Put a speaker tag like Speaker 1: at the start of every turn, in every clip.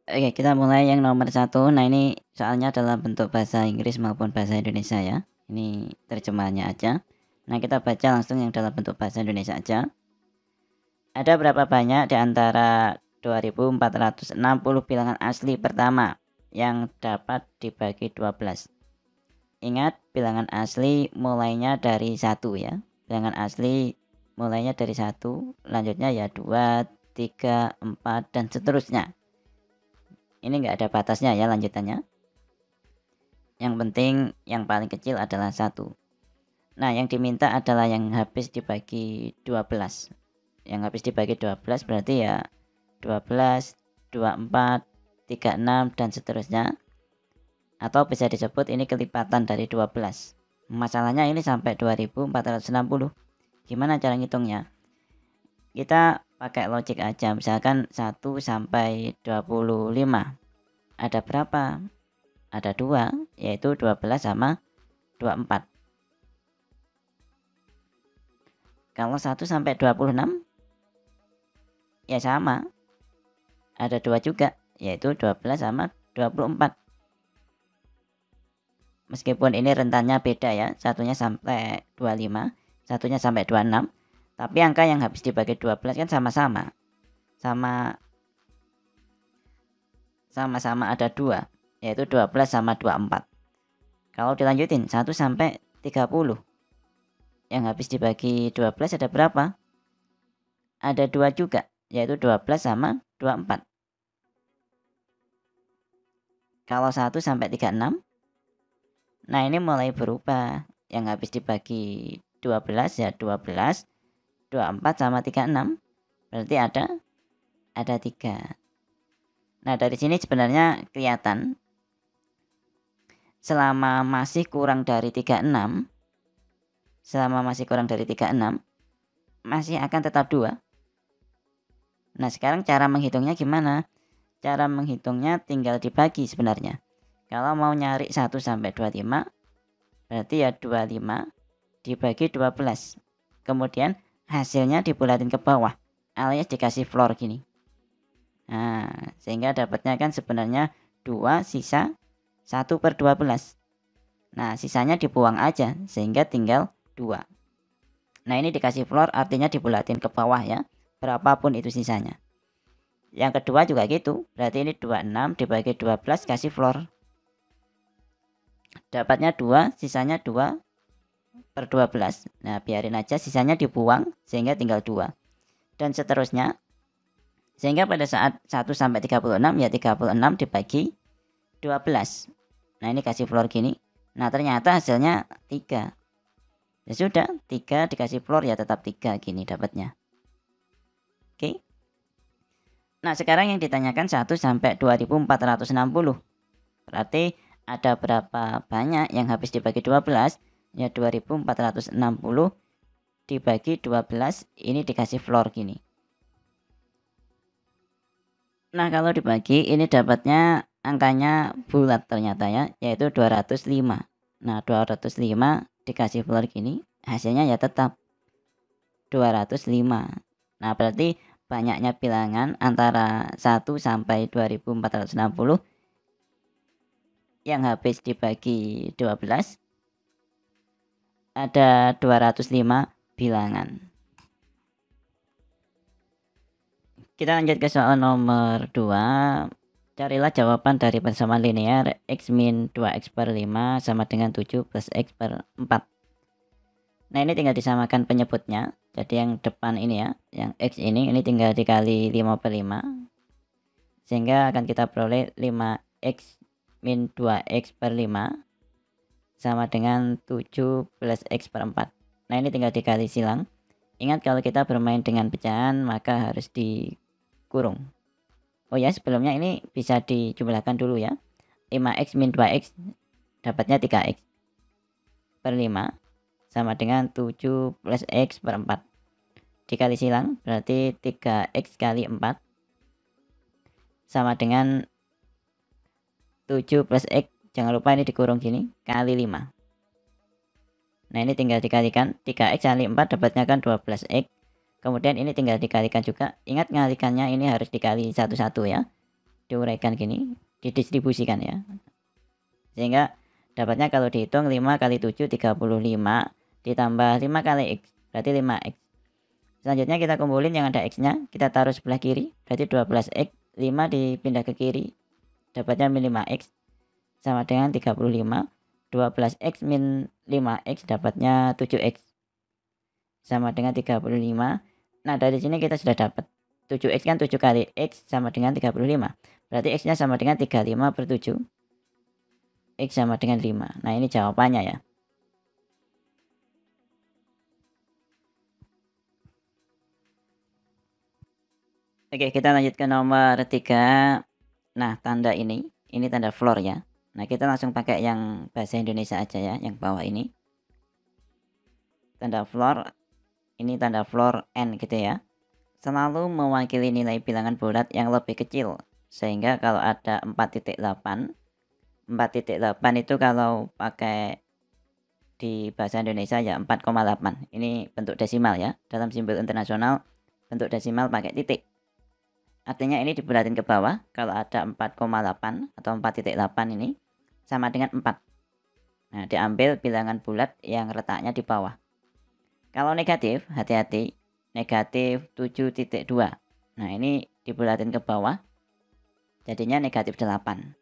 Speaker 1: Oke, kita mulai yang nomor satu. Nah, ini soalnya dalam bentuk bahasa Inggris maupun bahasa Indonesia ya. Ini terjemahannya aja. Nah, kita baca langsung yang dalam bentuk bahasa Indonesia aja. Ada berapa banyak di antara 2460 bilangan asli pertama yang dapat dibagi 12? Ingat, bilangan asli mulainya dari 1 ya. Bilangan asli mulainya dari 1, lanjutnya ya 2, 3, 4, dan seterusnya. Ini enggak ada batasnya ya lanjutannya. Yang penting yang paling kecil adalah 1. Nah, yang diminta adalah yang habis dibagi 12. Yang habis dibagi 12 berarti ya 12, 24, 36, dan seterusnya. Atau bisa disebut ini kelipatan dari 12. Masalahnya ini sampai 2460. Gimana cara ngitungnya? Kita pakai logik aja. Misalkan 1 sampai 25. Ada berapa? Ada 2, yaitu 12 sama 24. Kalau 1 sampai 26 ya sama. Ada 2 juga, yaitu 12 sama 24. Meskipun ini rentannya beda ya, satunya sampai 25, satunya sampai 26, tapi angka yang habis dibagi 12 kan sama-sama. Sama-sama ada 2, yaitu 12 sama 24. Kalau dilanjutin 1 sampai 30. Yang habis dibagi 12 ada berapa? Ada 2 juga, yaitu 12 sama 24. Kalau 1 sampai 36, nah ini mulai berubah. Yang habis dibagi 12 ya 12, 24 sama 36. Berarti ada 3. Nah, dari sini sebenarnya kelihatan selama masih kurang dari 36, masih akan tetap 2. Nah, sekarang cara menghitungnya gimana? Cara menghitungnya tinggal dibagi sebenarnya. Kalau mau nyari 1 sampai 25, berarti ya 25 dibagi 12. Kemudian hasilnya dibulatin ke bawah, alias dikasih floor gini. Nah, sehingga dapatnya kan sebenarnya 2 sisa 1 per 12. Nah, sisanya dibuang aja, sehingga tinggal 2. Nah, ini dikasih floor artinya dibulatin ke bawah ya, berapapun itu sisanya. Yang kedua juga gitu, berarti ini 26 dibagi 12 kasih floor. Dapatnya 2, sisanya 2 per 12. Nah, biarin aja sisanya dibuang sehingga tinggal 2. Dan seterusnya. Sehingga pada saat 1 sampai 36 ya 36 dibagi 12. Nah, ini kasih floor gini. Nah, ternyata hasilnya 3. Ya sudah, 3 dikasih floor ya tetap 3 gini dapatnya. Oke. Nah, sekarang yang ditanyakan 1 sampai 2460. Berarti ada berapa banyak yang habis dibagi 12? Ya 2460 dibagi 12, ini dikasih floor gini. Nah, kalau dibagi ini dapatnya angkanya bulat ternyata ya, yaitu 205. Nah, 205 dikasih floor gini, hasilnya ya tetap 205. Nah, berarti banyaknya bilangan antara 1 sampai 2460 yang habis dibagi 12 ada 205 bilangan. Kita lanjut ke soal nomor 2. Carilah jawaban dari persamaan linear x min 2x per 5 sama dengan 7 plus x per 4. Nah, ini tinggal disamakan penyebutnya. Jadi yang depan ini ya, yang x ini tinggal dikali 5 per 5. Sehingga akan kita peroleh 5x min 2x per 5 sama dengan 7 plus x per 4. Nah, ini tinggal dikali silang. Ingat kalau kita bermain dengan pecahan maka harus dikurung. Oh ya, sebelumnya ini bisa dijumlahkan dulu ya. 5x min 2x dapatnya 3x per 5 sama dengan 7 plus x per 4. Dikali silang berarti 3x kali 4 sama dengan 7 plus x, jangan lupa ini dikurung gini, kali 5. Nah, ini tinggal dikalikan, 3x kali 4 dapatnya kan 12x. Kemudian ini tinggal dikalikan juga. Ingat ngalikannya ini harus dikali satu-satu ya. diuraikan gini, didistribusikan ya. Sehingga dapatnya kalau dihitung 5 kali 7 35 ditambah 5 kali X berarti 5X. Selanjutnya kita kumpulin yang ada X-nya, kita taruh sebelah kiri, berarti 12X, 5 dipindah ke kiri, dapatnya min 5X sama dengan 35. 12X min 5X dapatnya 7X sama dengan 35. Nah, dari sini kita sudah dapat 7X kan 7 kali X sama dengan 35. Berarti X-nya sama dengan 35 per 7. X sama dengan 5. Nah, ini jawabannya ya. Oke, kita lanjut ke nomor 3. Nah, tanda ini tanda floor ya. Nah, kita langsung pakai yang bahasa Indonesia aja ya, yang bawah ini. Tanda floor, ini tanda floor N gitu ya. Selalu mewakili nilai bilangan bulat yang lebih kecil. Sehingga kalau ada 4.8 itu kalau pakai di bahasa Indonesia ya 4,8. Ini bentuk desimal ya. Dalam simbol internasional bentuk desimal pakai titik. Artinya ini dibulatin ke bawah. Kalau ada 4,8 atau 4.8 ini sama dengan 4. Nah, diambil bilangan bulat yang letaknya di bawah. Kalau negatif, hati-hati, negatif 7.2. Nah, ini dibulatin ke bawah, jadinya negatif 8.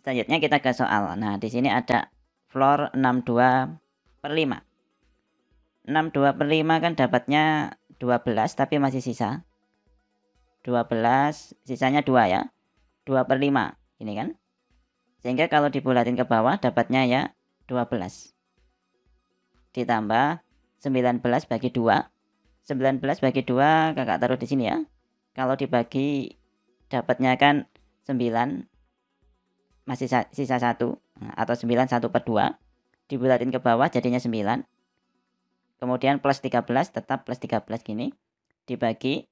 Speaker 1: Selanjutnya kita ke soal. Nah, di sini ada floor 62/5. 62/5 kan dapatnya 12, tapi masih sisa 12, sisanya 2 ya. 2/5 ini kan. Sehingga kalau dibulatin ke bawah dapatnya ya 12. Ditambah 19 bagi 2. 19 bagi 2 kakak taruh di sini ya. Kalau dibagi dapatnya kan 9, masih sisa 1, atau 9 1/2. Dibulatin ke bawah jadinya 9. Kemudian plus 13, tetap plus 13 gini. Dibagi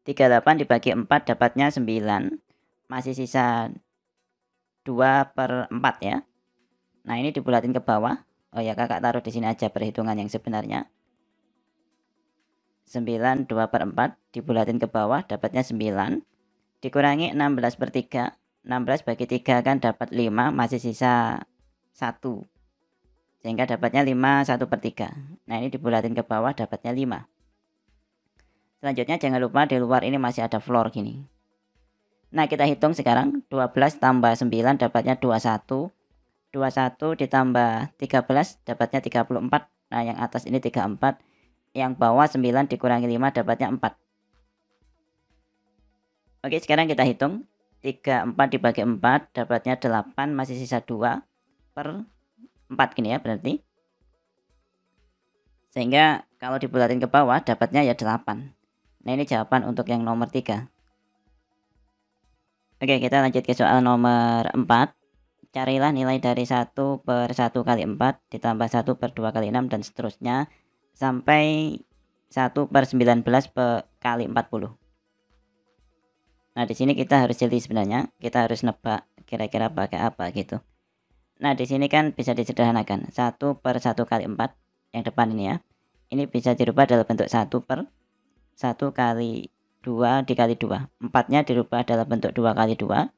Speaker 1: 38 dibagi 4 dapatnya 9. Masih sisa 2/4 ya. Nah, ini dibulatin ke bawah. Oh ya, kakak taruh di sini aja perhitungan yang sebenarnya. 9 2/4 dibulatin ke bawah dapatnya 9. Dikurangi 16/3. 16 bagi 3 kan dapat 5, masih sisa 1. Sehingga dapatnya 5 1/3. Nah, ini dibulatin ke bawah dapatnya 5. Selanjutnya jangan lupa di luar ini masih ada floor gini. Nah, kita hitung sekarang. 12 tambah 9 dapatnya 21. 21 ditambah 13 dapatnya 34. Nah, yang atas ini 34. Yang bawah 9 dikurangi 5 dapatnya 4. Oke, sekarang kita hitung. 34 dibagi 4 dapatnya 8, masih sisa 2/4 gini ya berarti. Sehingga kalau dibulatin ke bawah dapatnya ya 8. Nah, ini jawaban untuk yang nomor 3. Oke, kita lanjut ke soal nomor 4. Carilah nilai dari 1/1 kali 4 ditambah 1/2 kali 6 dan seterusnya sampai 1/19 kali 40. Nah, di sini kita harus jeli sebenarnya. Kita harus nebak kira-kira pakai apa gitu. Nah, di sini kan bisa disederhanakan. 1/1 kali 4 yang depan ini ya. Ini bisa dirubah dalam bentuk 1/1 kali 2 dikali 2. 4-nya dirubah dalam bentuk 2 kali 2.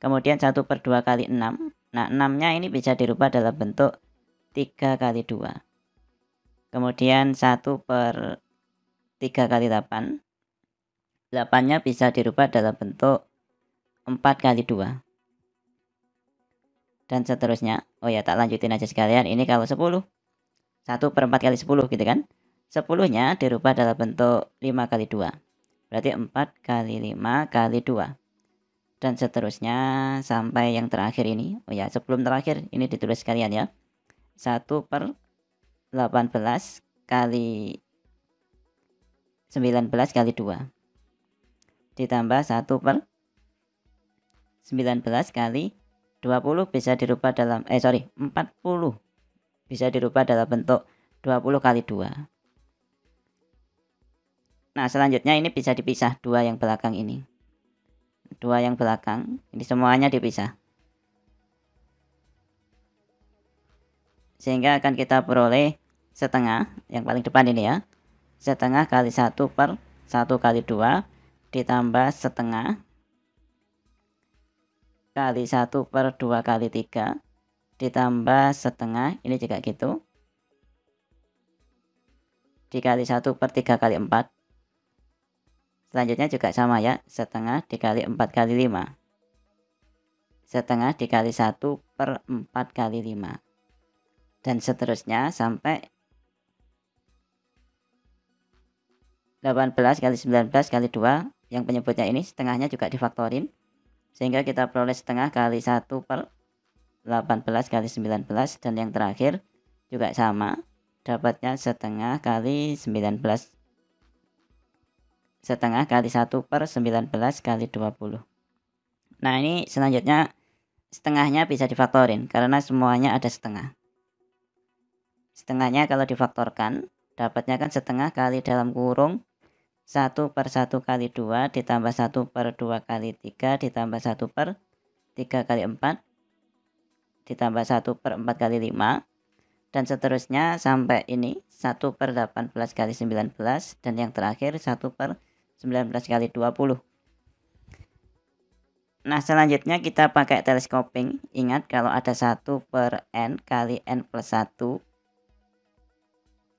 Speaker 1: Kemudian 1/2 kali 6. Nah, 6-nya ini bisa dirubah dalam bentuk 3 kali 2. Kemudian 1/3 kali 8. 8-nya bisa dirubah dalam bentuk 4 kali 2. Dan seterusnya. Oh ya, tak lanjutin aja sekalian. Ini kalau 10. 1/4 kali 10 gitu kan. 10-nya dirubah dalam bentuk 5 kali 2. Berarti 4 kali 5 kali 2. Dan seterusnya sampai yang terakhir ini. Oh ya, sebelum terakhir ini ditulis sekalian ya. 1/18 kali 19 kali 2. Ditambah 1/19 kali 20 bisa dirubah dalam 40 bisa dirubah dalam bentuk 20 kali 2. Nah, selanjutnya ini bisa dipisah, 2 yang belakang ini. 2 yang belakang ini semuanya dipisah. Sehingga akan kita peroleh setengah, yang paling depan ini ya. Setengah kali 1/20 1 kali 2 ditambah setengah kali 1 per 2 kali 3 ditambah setengah, ini juga gitu, dikali 1 per 3 kali 4. Selanjutnya juga sama ya, setengah dikali 4 kali 5. Setengah dikali 1 per 4 kali 5. Dan seterusnya sampai 18 kali 19 kali 2. Yang penyebutnya ini setengahnya juga difaktorin. Sehingga kita peroleh setengah kali 1 per 18 kali 19. Dan yang terakhir juga sama. Dapatnya setengah kali 19. Setengah kali 1 per 19 kali 20. Nah ini selanjutnya setengahnya bisa difaktorin karena semuanya ada setengah. Setengahnya kalau difaktorkan dapatnya kan setengah kali dalam kurung 1 per 1 kali 2 ditambah 1 per 2 kali 3 ditambah 1 per 3 kali 4 ditambah 1 per 4 kali 5 dan seterusnya sampai ini 1 per 18 kali 19 dan yang terakhir 1 per 19 kali 20. Nah selanjutnya kita pakai telescoping. Ingat kalau ada 1 per n kali n plus 1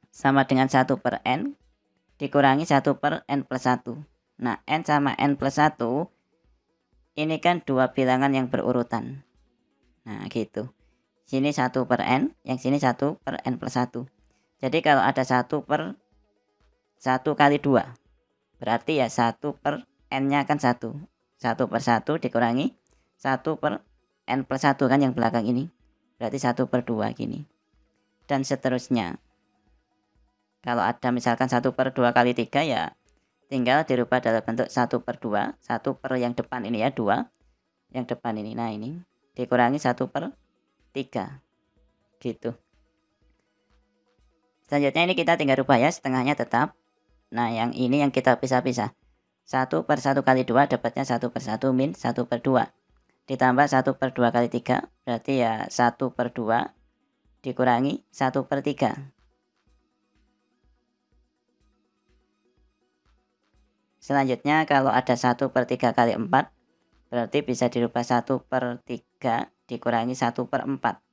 Speaker 1: sama dengan 1 per n dikurangi 1 per n plus 1. Nah n sama n plus 1 ini kan dua bilangan yang berurutan. Nah gitu. Sini 1 per n, yang sini 1 per n plus 1. Jadi kalau ada 1 per 1 kali 2 berarti ya 1 per n-nya kan 1. 1 per 1 dikurangi 1 per n plus 1 kan yang belakang ini. Berarti 1 per 2 gini. Dan seterusnya. Kalau ada misalkan 1 per 2 kali 3 ya tinggal dirubah dalam bentuk 1 per 2. 1 per yang depan ini ya 2. Yang depan ini. Nah ini. Dikurangi 1 per 3. Gitu. Selanjutnya ini kita tinggal rubah ya. Setengahnya tetap. Nah yang ini yang kita pisah-pisah. 1 per 1 kali 2 dapatnya 1 per 1 min 1 per 2. Ditambah 1 per 2 kali 3. Berarti ya 1 per 2 dikurangi 1 per 3. Selanjutnya kalau ada 1 per 3 kali 4. Berarti bisa dirubah 1 per 3 dikurangi 1 per 4.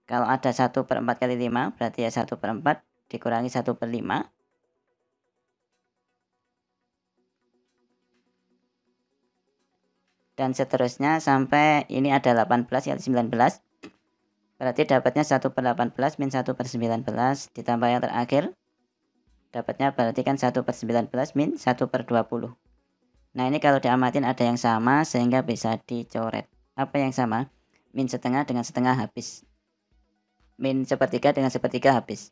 Speaker 1: Kalau ada 1 per 4 kali 5 berarti ya 1 per 4 dikurangi 1 per 5. Dan seterusnya sampai ini ada 18 kali 19. Berarti dapatnya 1 per 18 min 1 per 19 ditambah yang terakhir. Dapatnya berarti kan 1 per 19 min 1 per 20. Nah ini kalau diamatin ada yang sama sehingga bisa dicoret. Apa yang sama? Min setengah dengan setengah habis. Min sepertiga dengan sepertiga habis.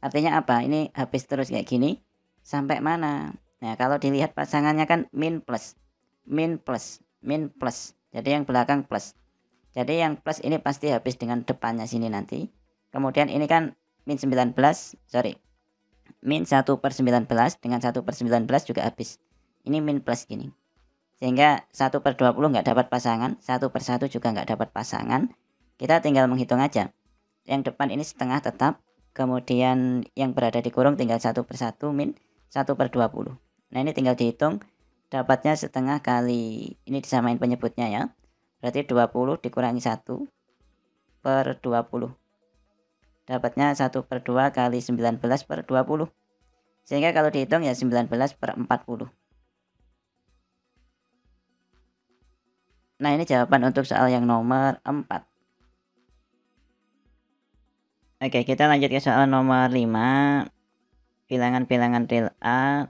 Speaker 1: Artinya apa? Ini habis terus kayak gini. Sampai mana? Nah kalau dilihat pasangannya kan min plus. Min plus. Min plus. Jadi yang belakang plus. Jadi yang plus ini pasti habis dengan depannya sini nanti. Kemudian ini kan min 19. Min 1 per 19 dengan 1 per 19 juga habis. Ini min plus gini. Sehingga 1 per 20 nggak dapat pasangan. 1 per 1 juga nggak dapat pasangan. Kita tinggal menghitung aja. Yang depan ini setengah tetap. Kemudian yang berada di kurung tinggal 1 per 1 min 1 per 20. Nah ini tinggal dihitung. Dapatnya setengah kali. Ini disamain penyebutnya ya. Berarti 20 dikurangi 1 per 20. Dapatnya 1 per 2 kali 19 per 20. Sehingga kalau dihitung ya 19 per 40. Nah ini jawaban untuk soal yang nomor 4. Oke kita lanjut ke soal nomor 5. Bilangan-bilangan real A,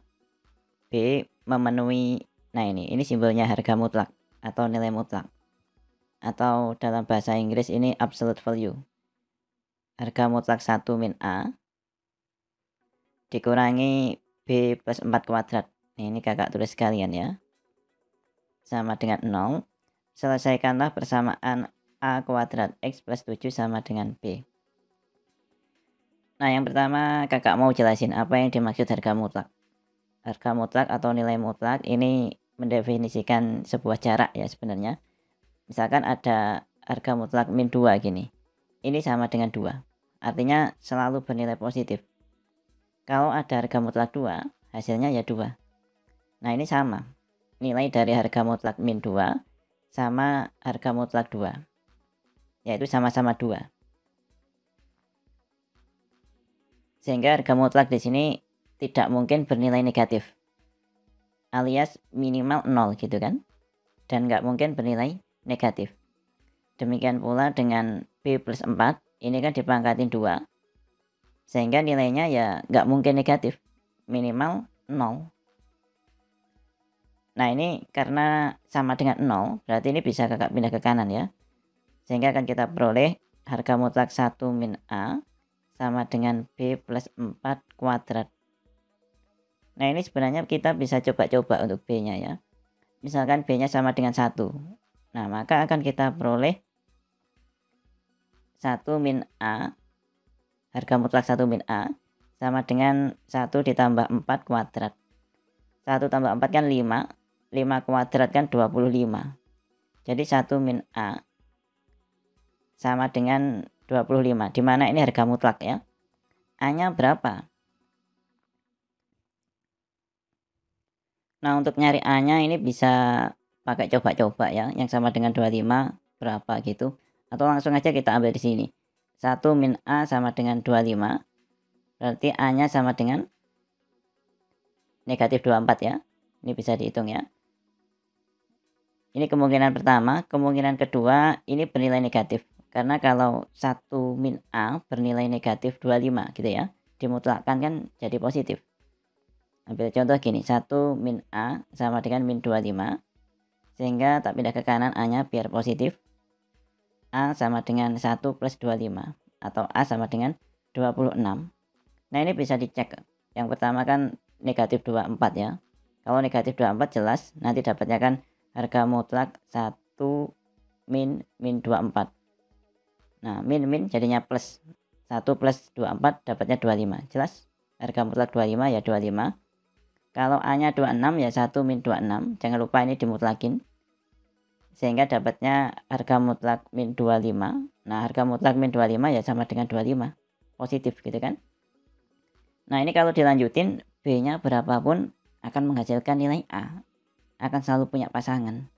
Speaker 1: B memenuhi. Nah ini simbolnya harga mutlak atau nilai mutlak. Atau dalam bahasa Inggris ini absolute value. Harga mutlak 1 min A dikurangi B plus 4 kuadrat. Ini kakak tulis sekalian ya. Sama dengan 0. Selesaikanlah persamaan A kuadrat X plus 7 sama dengan B. Nah yang pertama kakak mau jelasin apa yang dimaksud harga mutlak. Harga mutlak atau nilai mutlak ini mendefinisikan sebuah jarak ya sebenarnya. Misalkan ada harga mutlak min 2 gini. Ini sama dengan 2. artinya selalu bernilai positif. Kalau ada harga mutlak 2, hasilnya ya 2. Nah ini sama, nilai dari harga mutlak min 2 sama harga mutlak 2, yaitu sama-sama 2. Sehingga harga mutlak di sini tidak mungkin bernilai negatif, alias minimal 0 gitu kan, dan nggak mungkin bernilai negatif. Demikian pula dengan B plus 4, ini kan dipangkatin 2, sehingga nilainya ya nggak mungkin negatif, minimal 0. Nah ini karena sama dengan 0, berarti ini bisa kakak pindah ke kanan ya. Sehingga akan kita peroleh harga mutlak 1 min A sama dengan B plus 4 kuadrat. Nah ini sebenarnya kita bisa coba-coba untuk B-nya ya. Misalkan B-nya sama dengan 1. Nah maka akan kita peroleh 1 min A, harga mutlak 1 min A sama dengan 1 ditambah 4 kuadrat. 1 tambah 4 kan 5. 5 kuadrat kan 25. Jadi 1 min A sama dengan 25, dimana ini harga mutlak ya. A-nya berapa? Nah untuk nyari A-nya ini bisa pakai coba-coba ya, yang sama dengan 25 berapa gitu. Atau langsung aja kita ambil di sini. 1 min A sama dengan 25, berarti A-nya sama dengan negatif 24 ya. Ini bisa dihitung ya. Ini kemungkinan pertama. Kemungkinan kedua ini bernilai negatif. Karena kalau 1 min A bernilai negatif 25 gitu ya, dimutlakkan kan jadi positif. Ambil contoh gini, 1 min A sama dengan min 25. Sehingga tak pindah ke kanan, A-nya biar positif. A sama dengan 1 plus 25. Atau A sama dengan 26. Nah ini bisa dicek. Yang pertama kan negatif 24 ya. Kalau negatif 24 jelas nanti dapatnya kan harga mutlak 1 min 24. Nah min jadinya plus. 1 plus 24 dapatnya 25. Jelas harga mutlak 25 ya 25. Kalau A nya 26 ya 1 min 26. Jangan lupa ini dimutlakin. Sehingga dapatnya harga mutlak min 25. Nah harga mutlak min 25 ya sama dengan 25. Positif gitu kan. Nah ini kalau dilanjutin, B nya berapapun akan menghasilkan nilai A. Akan selalu punya pasangan.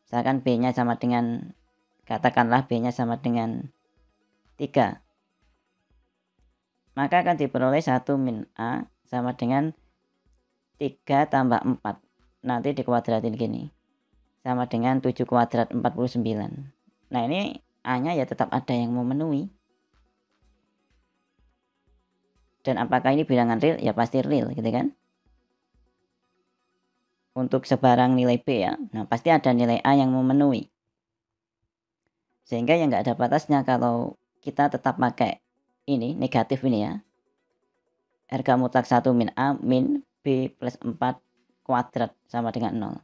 Speaker 1: Misalkan B nya sama dengan, katakanlah B nya sama dengan 3. Maka akan diperoleh 1 min A sama dengan 3 tambah 4. Nanti dikuadratin gini. Sama dengan 7 kuadrat 49. Nah ini A nya ya tetap ada yang memenuhi. Dan apakah ini bilangan real? Ya pasti real gitu kan. Untuk sebarang nilai B ya. Nah pasti ada nilai A yang memenuhi. Sehingga yang nggak ada batasnya kalau kita tetap pakai ini, negatif ini ya. Harga mutlak 1 min A min B plus 4 kuadrat sama dengan 0.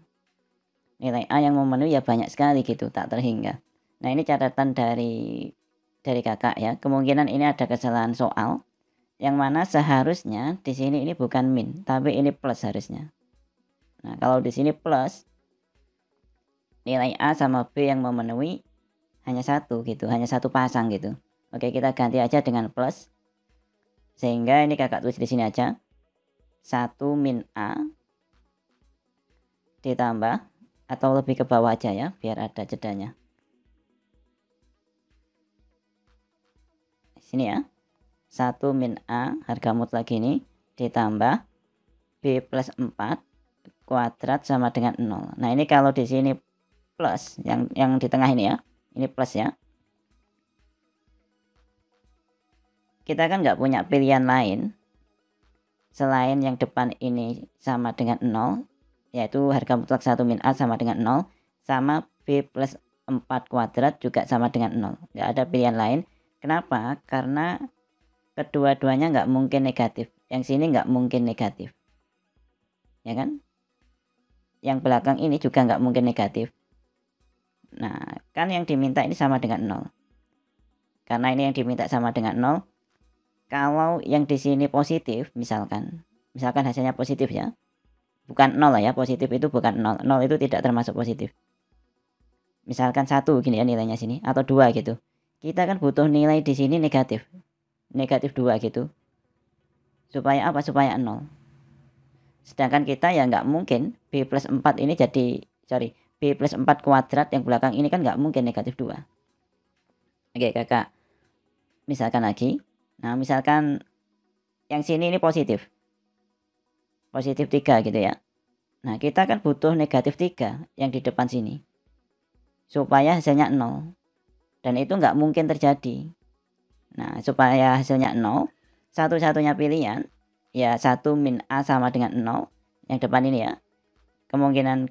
Speaker 1: Nilai A yang memenuhi ya banyak sekali gitu, tak terhingga. Nah ini catatan dari kakak ya. Kemungkinan ini ada kesalahan soal. Yang mana seharusnya di sini ini bukan min, tapi ini plus harusnya. Nah, kalau di sini plus, nilai A sama B yang memenuhi hanya satu gitu, hanya satu pasang gitu. Oke, kita ganti aja dengan plus. Sehingga ini kakak tulis di sini aja. 1 min A ditambah, atau lebih ke bawah aja ya, biar ada jedanya. Sini ya. 1 min A harga mutlak ini ditambah B plus 4 kuadrat sama dengan 0. Nah ini kalau di sini plus, yang di tengah ini ya, ini plus ya. Kita kan nggak punya pilihan lain selain yang depan ini sama dengan 0, yaitu harga mutlak 1 min A sama dengan 0, sama B plus 4 kuadrat juga sama dengan 0. Nggak ada pilihan lain. Kenapa? Karena kedua-duanya nggak mungkin negatif. Yang sini nggak mungkin negatif. Ya kan? Yang belakang ini juga nggak mungkin negatif. Nah, kan yang diminta ini sama dengan 0. Karena ini yang diminta sama dengan 0. Kalau yang di sini positif, misalkan hasilnya positif ya. Bukan 0 ya, positif itu bukan 0. 0 itu tidak termasuk positif. Misalkan 1 gini ya nilainya sini, atau 2 gitu. Kita kan butuh nilai di sini negatif. negatif 2 gitu. Supaya apa? Supaya 0. Sedangkan kita ya nggak mungkin B plus 4 ini jadi, B plus 4 kuadrat yang belakang ini kan nggak mungkin negatif 2. Oke kakak, misalkan lagi. Nah misalkan yang sini ini positif 3 gitu ya. Nah kita kan butuh negatif 3 yang di depan sini supaya hasilnya 0, dan itu nggak mungkin terjadi. Nah supaya hasilnya 0, satu-satunya pilihan ya 1 min A sama dengan 0 yang depan ini ya. Kemungkinan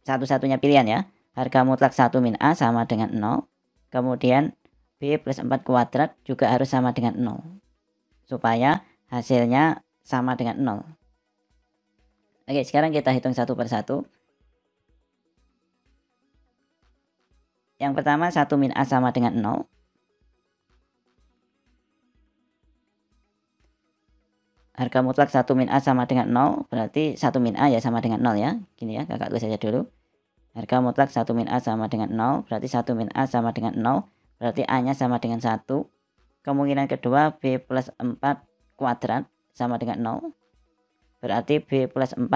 Speaker 1: satu-satunya pilihan ya, harga mutlak 1 min A sama dengan 0, kemudian B plus 4 kuadrat juga harus sama dengan 0 supaya hasilnya sama dengan 0. Oke, sekarang kita hitung satu persatu. Yang pertama 1 min A sama dengan 0. Harga mutlak 1 min A sama dengan 0, berarti 1 min A ya sama dengan 0 ya. Gini ya, kakak tulis saja dulu. Harga mutlak 1 min A sama dengan 0, berarti 1 min A sama dengan 0, berarti A-nya sama dengan 1. Kemungkinan kedua B plus 4 kuadrat sama dengan 0, berarti B plus 4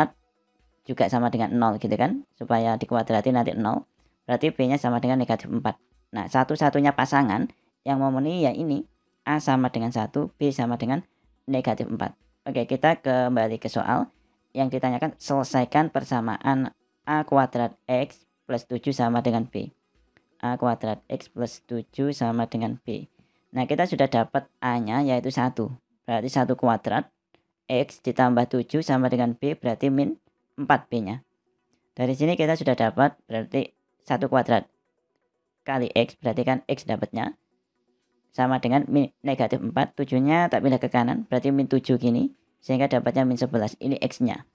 Speaker 1: juga sama dengan 0 gitu kan. Supaya dikuadrati nanti 0, berarti B-nya sama dengan negatif 4. Nah, satu-satunya pasangan yang memenuhi ya ini, A sama dengan 1, B sama dengan negatif 4. Oke, kita kembali ke soal yang ditanyakan. Selesaikan persamaan A kuadrat X plus 7 sama dengan B. A kuadrat X plus 7 sama dengan B. Nah, kita sudah dapat A-nya yaitu 1. Berarti 1 kuadrat X ditambah 7 sama dengan B, berarti min 4 B-nya. Dari sini kita sudah dapat berarti 1 kuadrat kali X, berarti kan X dapatnya sama dengan min negatif 4. 7-nya tak pindah ke kanan, berarti min 7 gini, sehingga dapatnya min 11. Ini X-nya.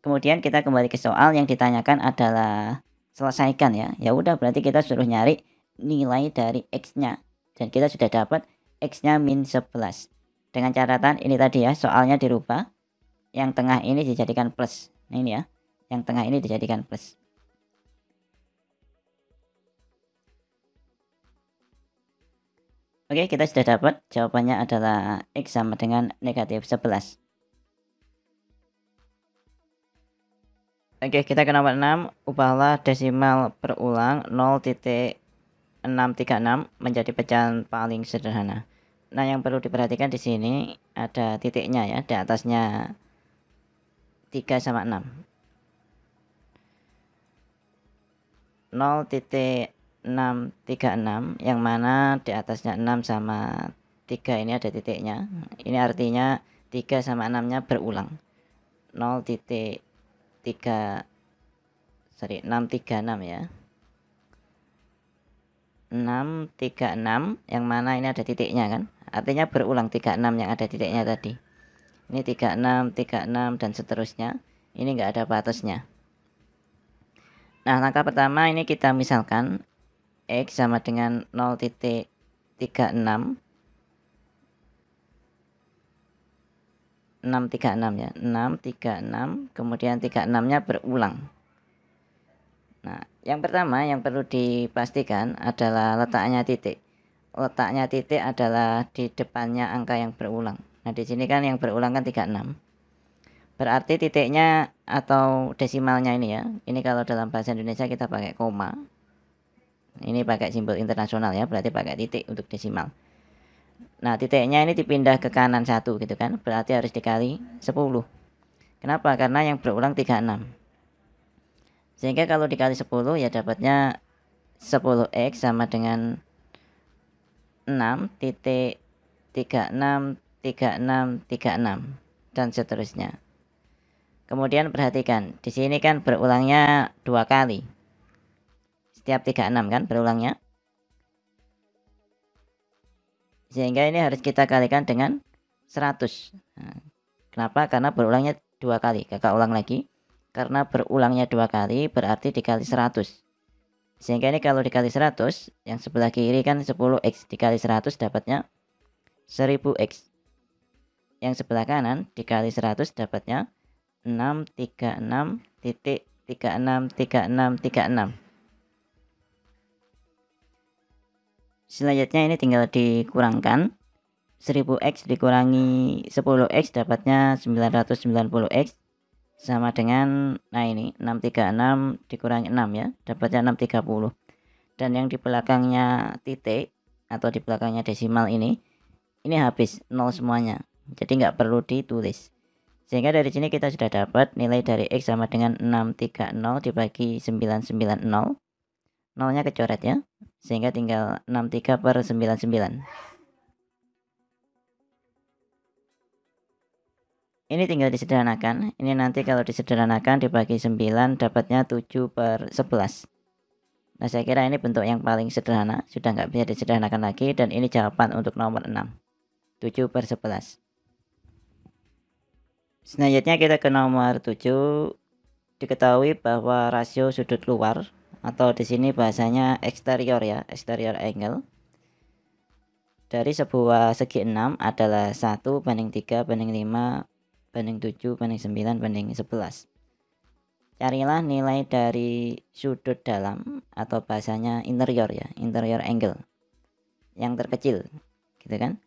Speaker 1: Kemudian kita kembali ke soal yang ditanyakan adalah selesaikan ya. Ya udah, berarti kita suruh nyari nilai dari X-nya. Dan kita sudah dapat X-nya min 11. Dengan catatan ini tadi ya, soalnya dirubah. Yang tengah ini dijadikan plus. Nah ini ya, yang tengah ini dijadikan plus. Oke, kita sudah dapat jawabannya adalah X sama dengan negatif 11. Oke, kita ke nomor 6. Ubahlah desimal berulang 0,636 menjadi pecahan paling sederhana. Nah, yang perlu diperhatikan di sini ada titiknya ya, di atasnya 3 sama 6. 0,636 yang mana di atasnya 6 sama 3 ini ada titiknya. Ini artinya 3 sama 6-nya berulang. 636 ya. 636 yang mana ini ada titiknya kan. Artinya berulang 36 yang ada titiknya tadi. Ini 36, 36 dan seterusnya. Ini enggak ada batasnya. Nah, langkah pertama ini kita misalkan X sama dengan 0,36 636 ya, 636, kemudian 36-nya berulang. Nah, yang pertama yang perlu dipastikan adalah letaknya titik. Letaknya titik adalah di depannya angka yang berulang. Nah, di sini kan yang berulang kan 36. Berarti titiknya atau desimalnya ini ya. Ini kalau dalam bahasa Indonesia kita pakai koma. Ini pakai simbol internasional ya, berarti pakai titik untuk desimal. Nah, titiknya ini dipindah ke kanan 1 gitu kan. Berarti harus dikali 10. Kenapa? Karena yang berulang 36. Sehingga kalau dikali 10 ya dapatnya 10X sama dengan 6,363636 dan seterusnya. Kemudian perhatikan, di sini kan berulangnya 2 kali. Setiap 36 kan berulangnya. Sehingga ini harus kita kalikan dengan 100. Nah, kenapa? Karena berulangnya 2 kali. Kakak ulang lagi. Karena berulangnya 2 kali berarti dikali 100. Sehingga ini kalau dikali 100, yang sebelah kiri kan 10X dikali 100 dapatnya 1000X. Yang sebelah kanan dikali 100 dapatnya 636.363636. Selanjutnya ini tinggal dikurangkan. 1000x dikurangi 10x dapatnya 990x sama dengan, nah ini 636 dikurangi 6 ya, dapatnya 630. Dan yang di belakangnya titik atau di belakangnya desimal ini habis 0 semuanya, jadi nggak perlu ditulis. Sehingga dari sini kita sudah dapat nilai dari x sama dengan 630 dibagi 990. Nolnya kecoret ya, sehingga tinggal 63/99. Ini tinggal disederhanakan. Ini nanti kalau disederhanakan dibagi 9 dapatnya 7/11. Nah, saya kira ini bentuk yang paling sederhana, sudah nggak bisa disederhanakan lagi, dan ini jawaban untuk nomor 6, 7/11. Selanjutnya kita ke nomor 7. Diketahui bahwa rasio sudut luar atau di sini bahasanya eksterior ya, exterior angle dari sebuah segi 6 adalah 1/3/5/7/9/11. Carilah nilai dari sudut dalam atau bahasanya interior ya, interior angle yang terkecil, gitu kan?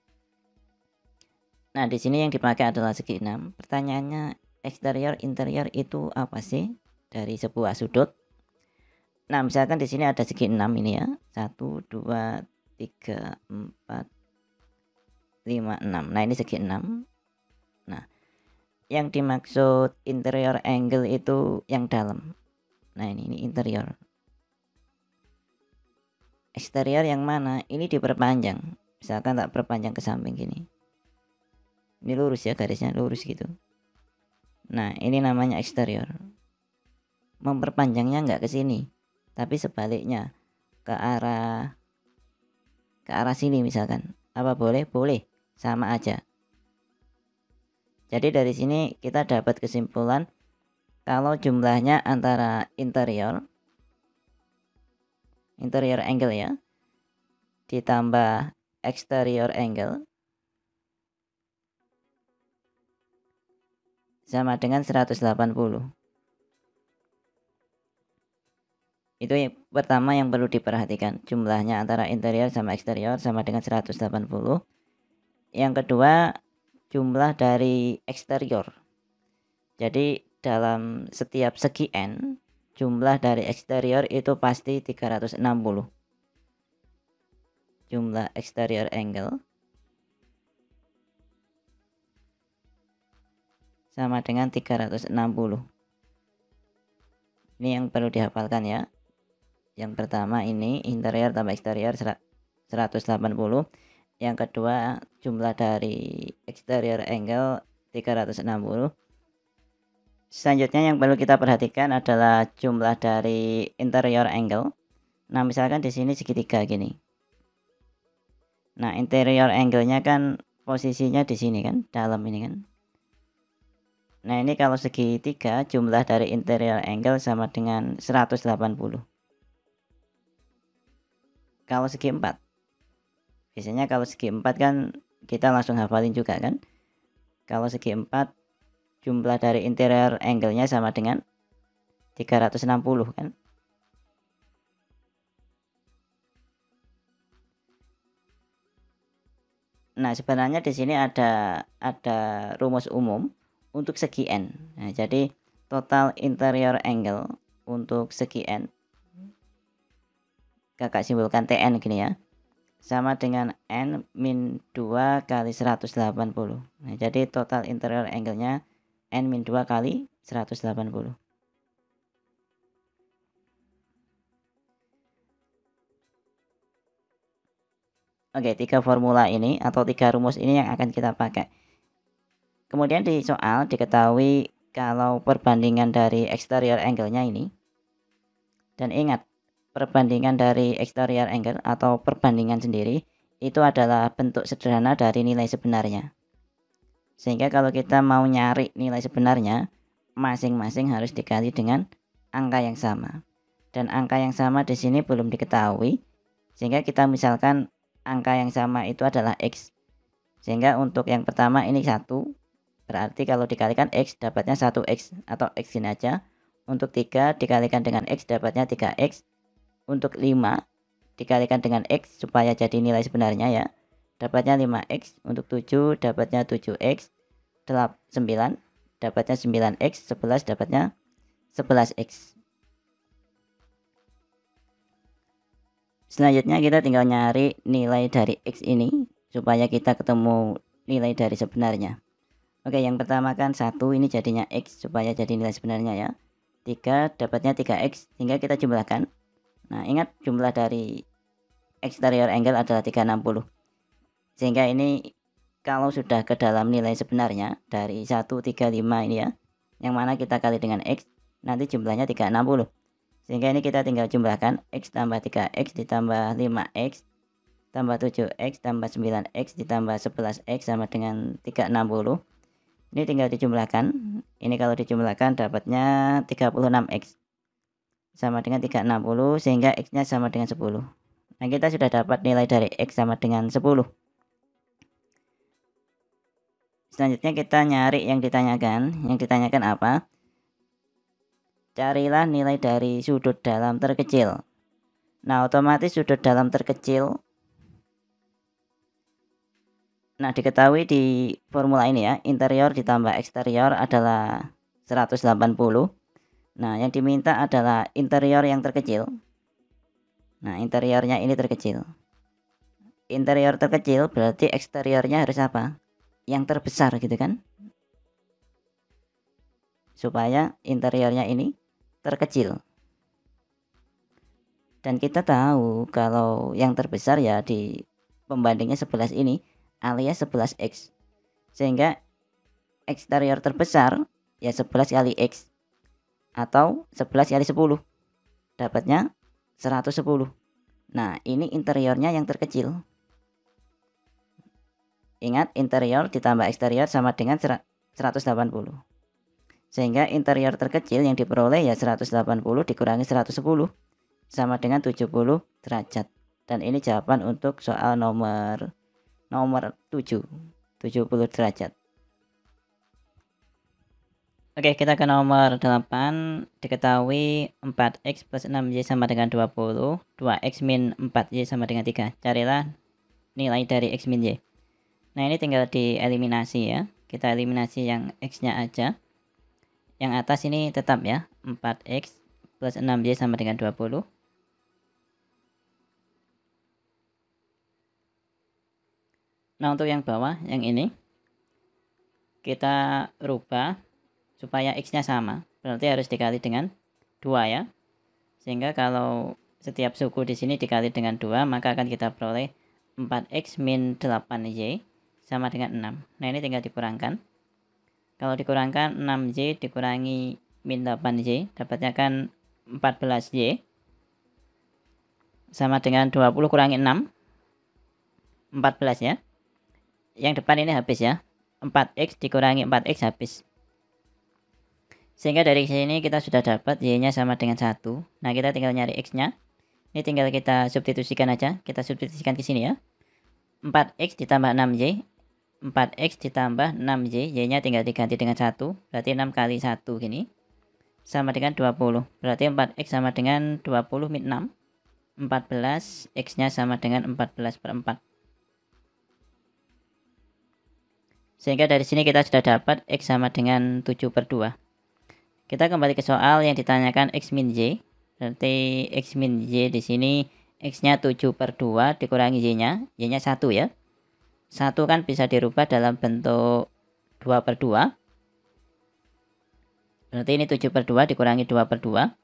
Speaker 1: Nah, di sini yang dipakai adalah segi 6. Pertanyaannya, eksterior interior itu apa sih dari sebuah sudut? Nah, misalkan di sini ada segi 6 ini ya. 1 2 3 4 5 6. Nah, ini segi 6. Nah, yang dimaksud interior angle itu yang dalam. Nah, ini interior. Eksterior yang mana? Ini diperpanjang. Misalkan tak perpanjang ke samping gini. Ini lurus ya, garisnya lurus gitu. Nah, ini namanya eksterior. Memperpanjangnya nggak ke sini, tapi sebaliknya ke arah sini misalkan. Apa boleh? Boleh. Sama aja. Jadi dari sini kita dapat kesimpulan kalau jumlahnya antara interior angle ya, ditambah exterior angle sama dengan 180. Itu yang pertama yang perlu diperhatikan, jumlahnya antara interior sama eksterior sama dengan 180. Yang kedua, jumlah dari eksterior. Jadi dalam setiap segi n, jumlah dari eksterior itu pasti 360. Jumlah exterior angle sama dengan 360. Ini yang perlu dihafalkan ya. Yang pertama ini interior tambah eksterior 180. Yang kedua, jumlah dari exterior angle 360. Selanjutnya yang perlu kita perhatikan adalah jumlah dari interior angle. Nah, misalkan di sini segitiga gini. Nah, interior angle-nya kan posisinya di sini kan, dalam ini kan. Nah, ini kalau segitiga jumlah dari interior angle sama dengan 180. Kalau segi 4, biasanya kalau segi 4 kan kita langsung hafalin juga kan. Kalau segi 4 jumlah dari interior angle-nya sama dengan 360 kan. Nah, sebenarnya di sini ada rumus umum untuk segi n. Nah, jadi total interior angle untuk segi n, kakak simpulkan TN gini ya, sama dengan n min 2 kali 180. Nah, jadi total interior angle-nya n min 2 kali 180. Oke, 3 formula ini atau 3 rumus ini yang akan kita pakai. Kemudian di soal diketahui kalau perbandingan dari exterior angle-nya ini, dan ingat, perbandingan dari exterior angle atau perbandingan sendiri itu adalah bentuk sederhana dari nilai sebenarnya. Sehingga kalau kita mau nyari nilai sebenarnya, masing-masing harus dikali dengan angka yang sama. Dan angka yang sama di sini belum diketahui, sehingga kita misalkan angka yang sama itu adalah X. Sehingga untuk yang pertama ini 1, berarti kalau dikalikan X dapatnya 1X atau X ini aja. Untuk 3 dikalikan dengan X dapatnya 3X. Untuk 5 dikalikan dengan X supaya jadi nilai sebenarnya ya. Dapatnya 5X, untuk 7 dapatnya 7X, 9 dapatnya 9X, 11 dapatnya 11X. Selanjutnya kita tinggal nyari nilai dari X ini supaya kita ketemu nilai dari sebenarnya. Oke, yang pertama kan 1 ini jadinya X supaya jadi nilai sebenarnya ya. 3 dapatnya 3X sehingga kita jumlahkan. Nah, ingat jumlah dari exterior angle adalah 360. Sehingga ini kalau sudah ke dalam nilai sebenarnya dari 135 ini ya, yang mana kita kali dengan X, nanti jumlahnya 360. Sehingga ini kita tinggal jumlahkan X tambah 3X ditambah 5X tambah 7X tambah 9X ditambah 11X sama dengan 360. Ini tinggal dijumlahkan. Ini kalau dijumlahkan dapatnya 36X sama dengan 360 sehingga X nya sama dengan 10. Nah, kita sudah dapat nilai dari X sama dengan 10. Selanjutnya kita nyari yang ditanyakan. Yang ditanyakan apa? Carilah nilai dari sudut dalam terkecil. Nah, otomatis sudut dalam terkecil, nah diketahui di formula ini ya, interior ditambah eksterior adalah 180. Nah, yang diminta adalah interior yang terkecil. Nah, interiornya ini terkecil. Interior terkecil berarti eksteriornya harus apa? Yang terbesar gitu kan? Supaya interiornya ini terkecil. Dan kita tahu kalau yang terbesar ya di pembandingnya 11 ini alias 11X. Sehingga eksterior terbesar ya 11 kali X atau 11 kali 10. Dapatnya 110. Nah, ini interiornya yang terkecil. Ingat, interior ditambah eksterior sama dengan 180. Sehingga interior terkecil yang diperoleh ya 180 dikurangi 110 sama dengan 70 derajat. Dan ini jawaban untuk soal nomor 7, 70 derajat. Oke, kita ke nomor 8. Diketahui 4X plus 6Y sama dengan 20, 2X min 4Y sama dengan 3. Carilah nilai dari X min Y. Nah, ini tinggal dieliminasi ya. Kita eliminasi yang X nya aja. Yang atas ini tetap ya, 4X plus 6Y sama dengan 20. Nah, untuk yang bawah, yang ini kita rubah supaya X nya sama. Berarti harus dikali dengan 2 ya. Sehingga kalau setiap suku di sini dikali dengan 2, maka akan kita peroleh 4X min 8Y sama dengan 6. Nah, ini tinggal dikurangkan. Kalau dikurangkan 6Y dikurangi min 8Y, dapatnya kan 14Y sama dengan 20 kurangi 6, 14 ya. Yang depan ini habis ya, 4X dikurangi 4X habis. Sehingga dari sini kita sudah dapat Y nya sama dengan 1. Nah, kita tinggal nyari X nya. Ini tinggal kita substitusikan aja. Kita substitusikan ke sini ya, 4X ditambah 6Y, 4X ditambah 6Y, Y nya tinggal diganti dengan 1, berarti 6 kali 1 gini sama dengan 20. Berarti 4X sama dengan 20 min 6, 14, X nya sama dengan 14/4. Sehingga dari sini kita sudah dapat X sama dengan 7/2. Kita kembali ke soal yang ditanyakan X min Y. Berarti X min Y di sini X nya 7/2 dikurangi Y nya 1 ya. 1 kan bisa dirubah dalam bentuk 2/2. Berarti ini 7/2 dikurangi 2/2.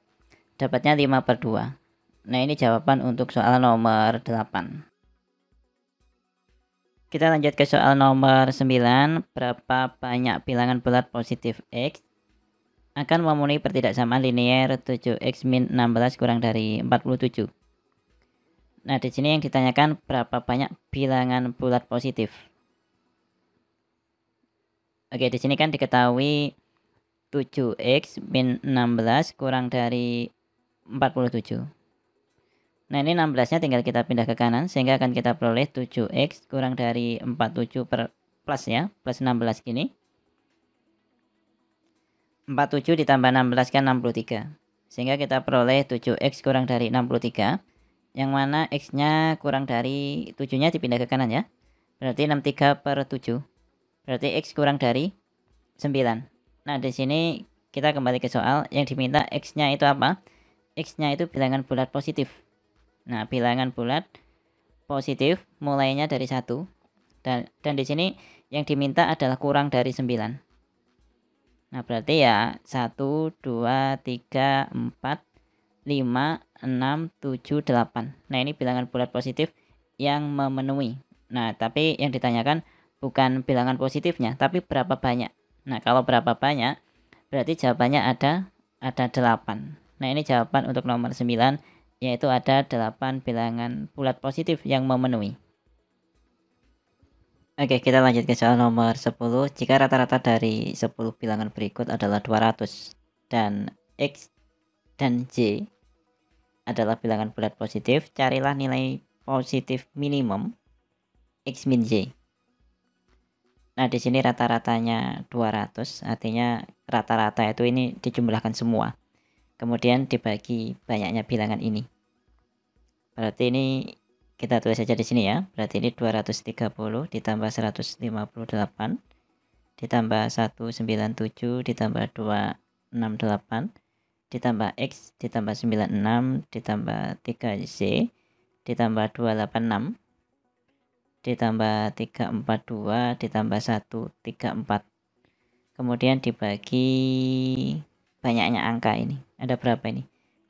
Speaker 1: Dapatnya 5/2. Nah, ini jawaban untuk soal nomor 8. Kita lanjut ke soal nomor 9. Berapa banyak bilangan bulat positif X akan memenuhi pertidaksamaan linier 7X min 16 kurang dari 47. Nah, di sini yang ditanyakan berapa banyak bilangan bulat positif. Oke, di sini kan diketahui 7X min 16 kurang dari 47. Nah, ini 16-nya tinggal kita pindah ke kanan sehingga akan kita peroleh 7X kurang dari 47 plus ya, plus 16 gini. 47 ditambah 16 kan 63. Sehingga kita peroleh 7X kurang dari 63. yang mana X-nya kurang dari 7-nya dipindah ke kanan ya. Berarti 63/7. Berarti X kurang dari 9. Nah, di sini kita kembali ke soal yang diminta X-nya itu apa? X-nya itu bilangan bulat positif. Nah, bilangan bulat positif mulainya dari 1 dan di sini yang diminta adalah kurang dari 9. Nah, berarti ya 1 2 3 4 5 6 7 8. Nah, ini bilangan bulat positif yang memenuhi. Nah, tapi yang ditanyakan bukan bilangan positifnya, tapi berapa banyak. Nah, kalau berapa banyak berarti jawabannya ada 8. Nah, ini jawaban untuk nomor 9, yaitu ada 8 bilangan bulat positif yang memenuhi. Oke, kita lanjut ke soal nomor 10. Jika rata-rata dari 10 bilangan berikut adalah 200 dan X dan Y adalah bilangan bulat positif, carilah nilai positif minimum X min Y. Nah, di sini rata-ratanya 200, artinya rata-rata itu ini dijumlahkan semua. Kemudian dibagi banyaknya bilangan ini. Berarti ini kita tulis saja di sini ya. Berarti ini 230 ditambah 158 ditambah 197 ditambah 268 ditambah X ditambah 96 ditambah 3Z ditambah 286 ditambah 342 ditambah 134. Kemudian dibagi banyaknya angka ini. Ada berapa ini?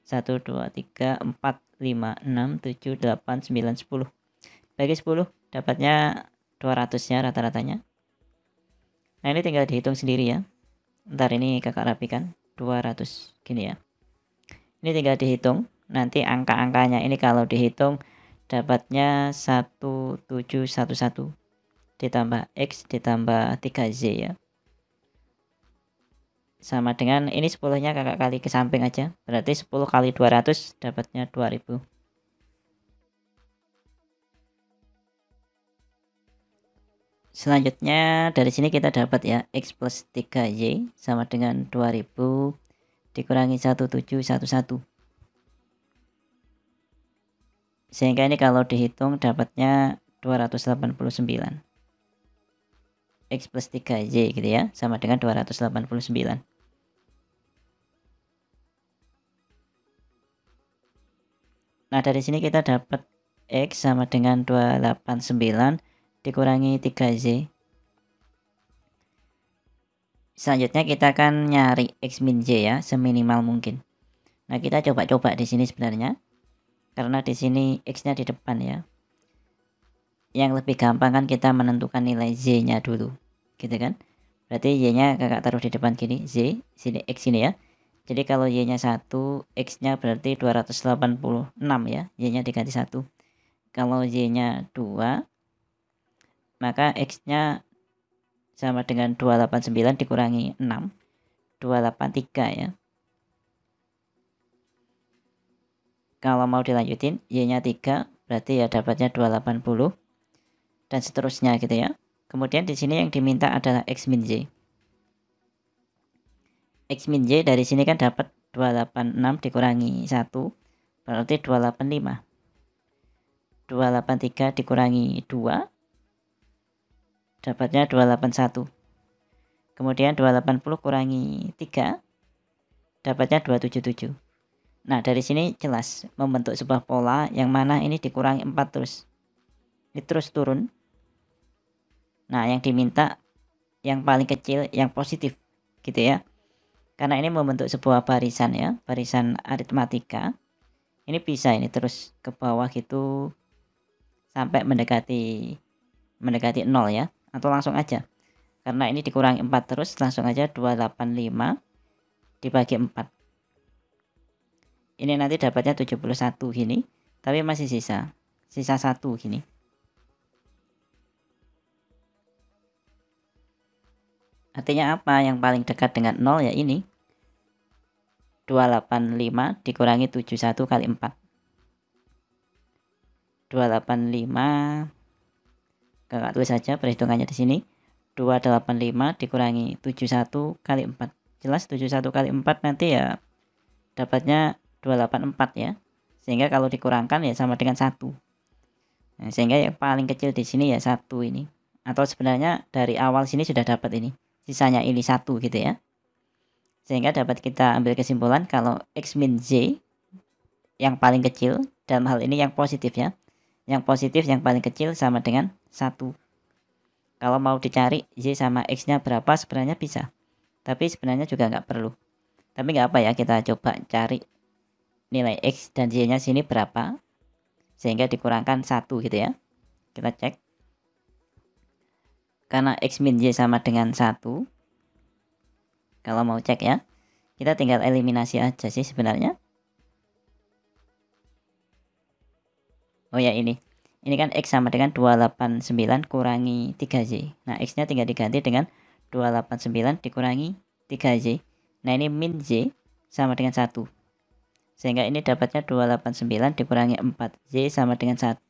Speaker 1: 1, 2, 3, 4, 5, 6, 7, 8, 9, 10. Bagi 10 dapatnya 200-nya rata-ratanya. Nah, ini tinggal dihitung sendiri ya. Ntar ini kakak rapikan 200 gini ya. Ini tinggal dihitung. Nanti angka-angkanya ini kalau dihitung dapatnya 1711 ditambah X ditambah 3Z ya. Sama dengan ini 10-nya kakak kali ke samping aja. Berarti 10 kali 200 dapatnya 2000. Selanjutnya dari sini kita dapat ya X plus 3Y sama dengan 2000 dikurangi 1711. Sehingga ini kalau dihitung dapatnya 289. X plus 3Y gitu ya, sama dengan 289. Nah, dari sini kita dapat X sama dengan 289 dikurangi 3Z. Selanjutnya kita akan nyari X min Y ya, seminimal mungkin. Nah, kita coba-coba di sini sebenarnya. Karena di sini X-nya di depan ya. Yang lebih gampang kan kita menentukan nilai Z-nya dulu. Gitu kan? Berarti Y-nya kakak taruh di depan gini, Z, sini X ini ya. Jadi kalau Y-nya 1, X-nya berarti 286 ya. Y-nya diganti 1. Kalau Y-nya 2, maka X-nya sama dengan 289 dikurangi 6. 283 ya. Kalau mau dilanjutin, Y-nya 3, berarti ya dapatnya 280. Dan seterusnya gitu ya. Kemudian di sini yang diminta adalah X min Y. X min Y dari sini kan dapat 286 dikurangi 1 berarti 285. 283 dikurangi 2 dapatnya 281. Kemudian 280 kurangi 3 dapatnya 277. Nah, dari sini jelas membentuk sebuah pola yang mana ini dikurangi 4 terus. Ini terus turun. Nah, yang diminta yang paling kecil yang positif gitu ya. Karena ini membentuk sebuah barisan ya, barisan aritmatika. Ini bisa ini terus ke bawah gitu sampai mendekati 0 ya, atau langsung aja. Karena ini dikurangi 4 terus, langsung aja 285 dibagi 4. Ini nanti dapatnya 71 gini, tapi masih sisa 1 gini. Artinya apa? Yang paling dekat dengan 0 ya ini. 285 dikurangi 71 kali 4. 285 kakak tulis saja perhitungannya di sini. 285 dikurangi 71 kali 4. Jelas 71 kali 4 nanti ya dapatnya 284 ya. Sehingga kalau dikurangkan ya sama dengan 1. Nah, sehingga yang paling kecil di sini ya 1 ini. Atau sebenarnya dari awal sini sudah dapat ini. Sisanya ini 1 gitu ya. Sehingga dapat kita ambil kesimpulan kalau X min Z yang paling kecil, dalam hal ini yang positif ya. Yang positif yang paling kecil sama dengan 1. Kalau mau dicari Y sama X-nya berapa sebenarnya bisa. Tapi sebenarnya juga nggak perlu. Tapi nggak apa ya, kita coba cari nilai X dan Y-nya sini berapa. Sehingga dikurangkan 1 gitu ya. Kita cek. Karena X min Y sama dengan 1. Kalau mau cek ya. Kita tinggal eliminasi aja sih sebenarnya. Oh ya ini. Ini kan X sama dengan 289 kurangi 3Y. Nah X-nya tinggal diganti dengan 289 dikurangi 3Y. Nah ini min Y sama dengan 1. Sehingga ini dapatnya 289 dikurangi 4Y sama dengan 1.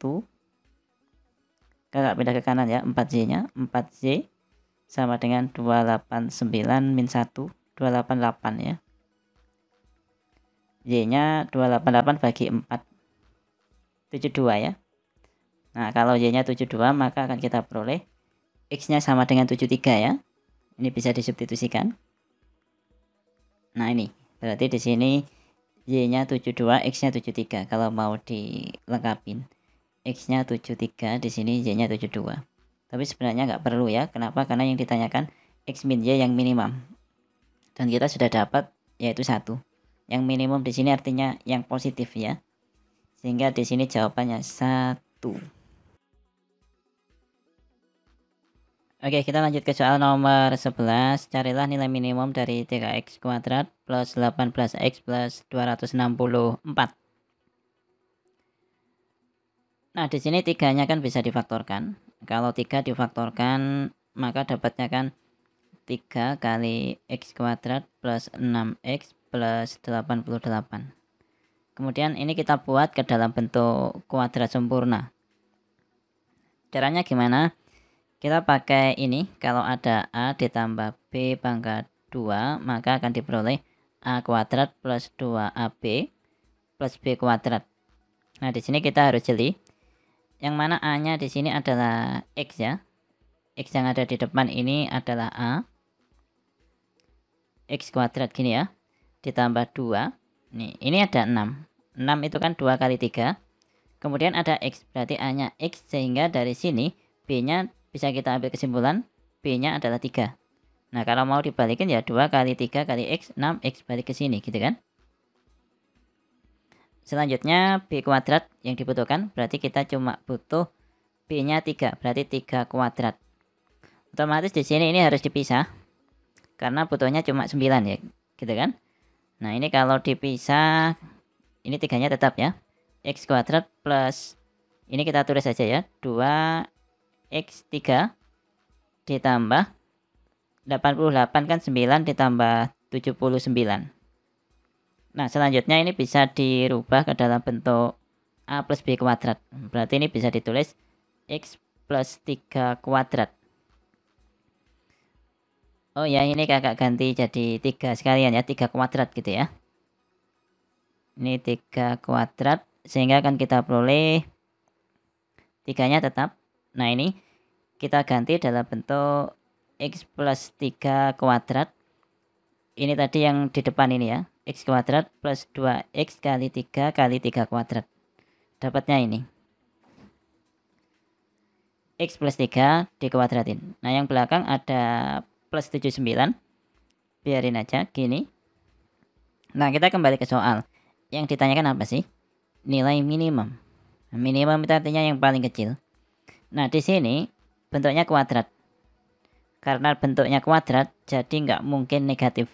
Speaker 1: Kakak pindah ke kanan ya, 4Y-nya. 4Y sama dengan 289 min 1, 288 ya. Y-nya 288 bagi 4, 72 ya. Nah, kalau Y-nya 72 maka akan kita peroleh X-nya sama dengan 73 ya. Ini bisa disubstitusikan. Nah, ini berarti di sini Y-nya 72, X-nya 73. Kalau mau dilengkapin, X-nya 73, di sini Y-nya 72. Tapi sebenarnya nggak perlu ya. Kenapa? Karena yang ditanyakan X min Y yang minimum. Dan kita sudah dapat yaitu 1. Yang minimum di sini artinya yang positif ya. Sehingga di sini jawabannya 1. Oke, kita lanjut ke soal nomor 11. Carilah nilai minimum dari 3x kuadrat plus 18x plus 264. Nah, di sini 3-nya kan bisa difaktorkan. Kalau 3 difaktorkan, maka dapatnya kan 3 kali x kuadrat plus 6x plus 88. Kemudian ini kita buat ke dalam bentuk kuadrat sempurna. Caranya gimana? Kita pakai ini, kalau ada A ditambah B pangkat 2, maka akan diperoleh A kuadrat plus 2AB plus B kuadrat. Nah, di sini kita harus jeli. Yang mana A-nya di sini adalah X ya. X yang ada di depan ini adalah A. X kuadrat gini ya. Ditambah 2. Nih, ini ada 6. 6 itu kan 2 kali 3. Kemudian ada X, berarti A-nya X, sehingga dari sini B-nya bisa kita ambil kesimpulan B-nya adalah 3. Nah, kalau mau dibalikin ya 2 kali 3 kali X, 6X balik ke sini gitu kan. Selanjutnya B kuadrat yang dibutuhkan, berarti kita cuma butuh B-nya 3, berarti 3 kuadrat. Otomatis di sini ini harus dipisah karena butuhnya cuma 9 ya, gitu kan. Nah, ini kalau dipisah ini 3-nya tetap ya. X kuadrat plus ini kita tulis saja ya, 2x3 ditambah 88 kan 9 ditambah 79. Nah, selanjutnya ini bisa dirubah ke dalam bentuk A plus B kuadrat. Berarti ini bisa ditulis X plus 3 kuadrat. Oh ya, ini kakak ganti jadi 3 sekalian ya, 3 kuadrat gitu ya. Ini 3 kuadrat, sehingga akan kita peroleh 3-nya tetap. Nah, ini kita ganti dalam bentuk X plus 3 kuadrat. Ini tadi yang di depan ini ya, X kuadrat plus 2X kali 3 kali 3 kuadrat. Dapatnya ini. X plus 3 dikuadratin. Nah, yang belakang ada plus 79. Biarin aja gini. Nah, kita kembali ke soal. Yang ditanyakan apa sih? Nilai minimum. Minimum itu artinya yang paling kecil. Nah, di sini bentuknya kuadrat. Karena bentuknya kuadrat, jadi nggak mungkin negatif.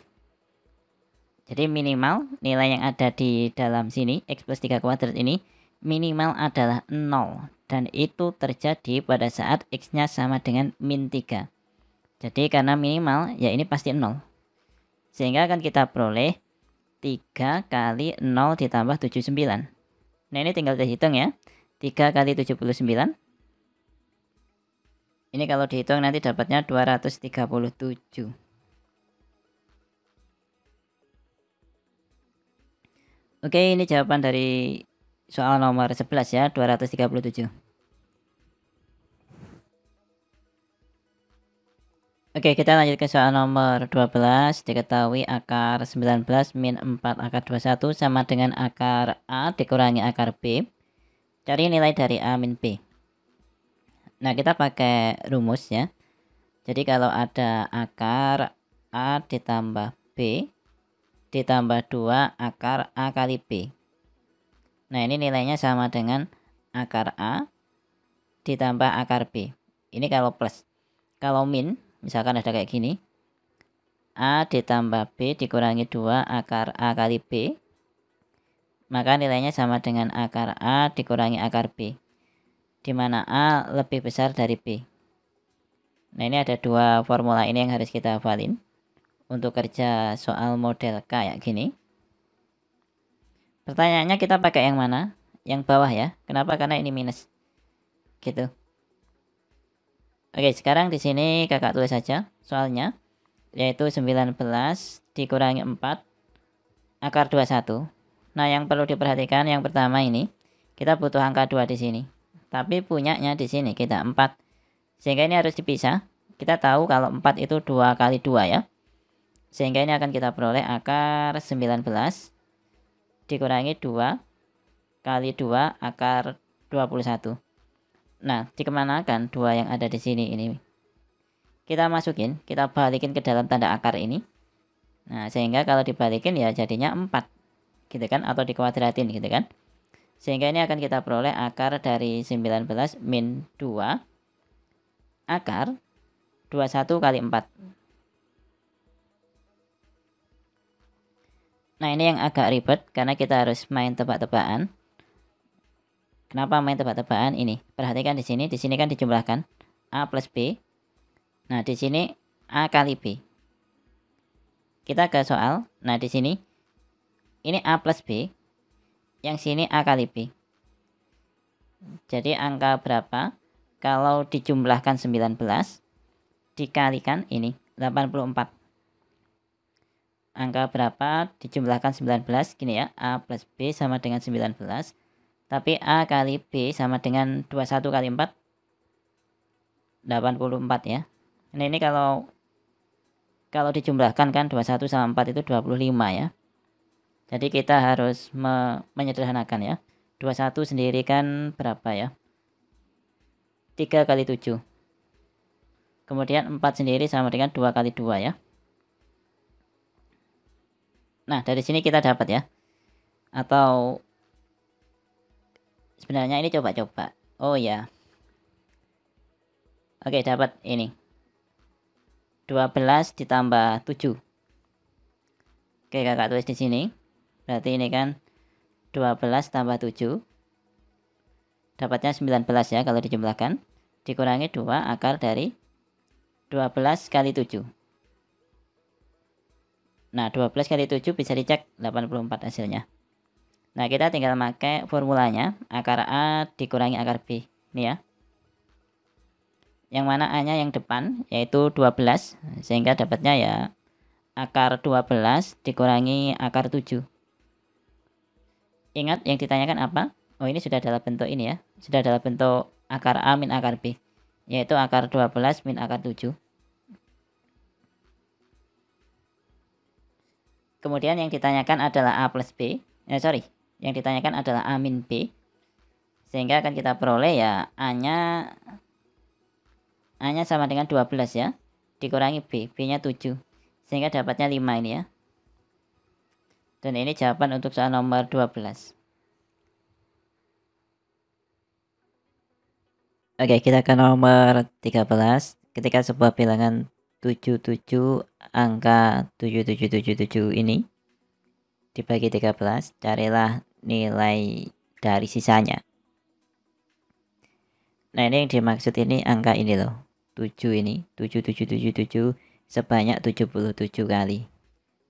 Speaker 1: Jadi minimal nilai yang ada di dalam sini, X plus 3 kuadrat ini, minimal adalah 0. Dan itu terjadi pada saat X-nya sama dengan min 3. Jadi karena minimal, ya ini pasti 0. Sehingga akan kita peroleh 3 kali 0 ditambah 79. Nah, ini tinggal dihitung ya. 3 kali 79. Ini kalau dihitung nanti dapatnya 237. Oke, ini jawaban dari soal nomor 11 ya, 237. Oke, kita lanjut ke soal nomor 12. Diketahui akar 19 min 4 akar 21 sama dengan akar A dikurangi akar B. Cari nilai dari A min B. Nah, kita pakai rumus ya. Jadi kalau ada akar A ditambah B ditambah 2 akar A kali B. Nah, ini nilainya sama dengan akar A ditambah akar B. Ini kalau plus. Kalau min, misalkan ada kayak gini. A ditambah B dikurangi 2 akar A kali B. Maka nilainya sama dengan akar A dikurangi akar B. Di mana A lebih besar dari B. Nah, ini ada dua formula ini yang harus kita hafalin. Untuk kerja soal model kayak gini. Pertanyaannya kita pakai yang mana? Yang bawah ya. Kenapa? Karena ini minus. Gitu. Oke, sekarang di sini kakak tulis saja soalnya, yaitu 19 dikurangi 4 akar 21. Nah, yang perlu diperhatikan yang pertama ini, kita butuh angka 2 di sini. Tapi punyanya di sini kita 4. Sehingga ini harus dipisah. Kita tahu kalau 4 itu 2 kali 2 ya. Sehingga ini akan kita peroleh akar 19 dikurangi 2 kali 2 akar 21. Nah, dikemanakan 2 yang ada di sini ini? Kita masukin, kita balikin ke dalam tanda akar ini. Nah, sehingga kalau dibalikin ya jadinya 4. Gitu kan? Atau dikuadratin gitu kan? Sehingga ini akan kita peroleh akar dari 19 min 2 akar 21 kali 4. Nah, ini yang agak ribet karena kita harus main tebak-tebakan. Kenapa main tebak-tebakan? Ini, perhatikan di sini kan dijumlahkan A plus B. Nah, di sini A kali B. Kita ke soal. Nah, di sini ini A plus B. Yang sini A kali B. Jadi angka berapa kalau dijumlahkan 19 dikalikan ini 84. Angka berapa dijumlahkan 19 gini ya. A plus B sama dengan 19. Tapi A kali B sama dengan 21 kali 4 84 ya. Nah, ini kalau dijumlahkan kan 21 sama 4 itu 25 ya. Jadi kita harus menyederhanakan ya. 21 sendiri kan berapa ya? 3 kali 7. Kemudian 4 sendiri sama dengan 2 kali 2 ya. Nah, dari sini kita dapat ya. Atau sebenarnya ini coba-coba. Oh ya. Oke, dapat ini. 12 ditambah 7. Oke, kakak tulis di sini. Berarti ini kan 12 tambah 7. Dapatnya 19 ya kalau dijumlahkan. Dikurangi 2 akar dari 12 kali 7. Nah, 12 kali 7 bisa dicek 84 hasilnya. Nah, kita tinggal pakai formulanya. Akar A dikurangi akar B. Ini ya. Yang mana A-nya yang depan, yaitu 12. Sehingga dapatnya ya akar 12 dikurangi akar 7. Ingat yang ditanyakan apa? Oh, ini sudah dalam bentuk ini ya. Sudah dalam bentuk akar A min akar B. Yaitu akar 12 min akar 7. Kemudian yang ditanyakan adalah A plus B. Yang ditanyakan adalah A min B. Sehingga akan kita peroleh ya A-nya sama dengan 12 ya. Dikurangi B. B-nya 7. Sehingga dapatnya 5 ini ya. Dan ini jawaban untuk soal nomor 12. Oke, kita ke nomor 13. Ketika sebuah bilangan 77 angka 7777 ini dibagi 13, carilah nilai dari sisanya. Nah, ini yang dimaksud ini angka ini loh. 7 ini, 7777 sebanyak 77 kali.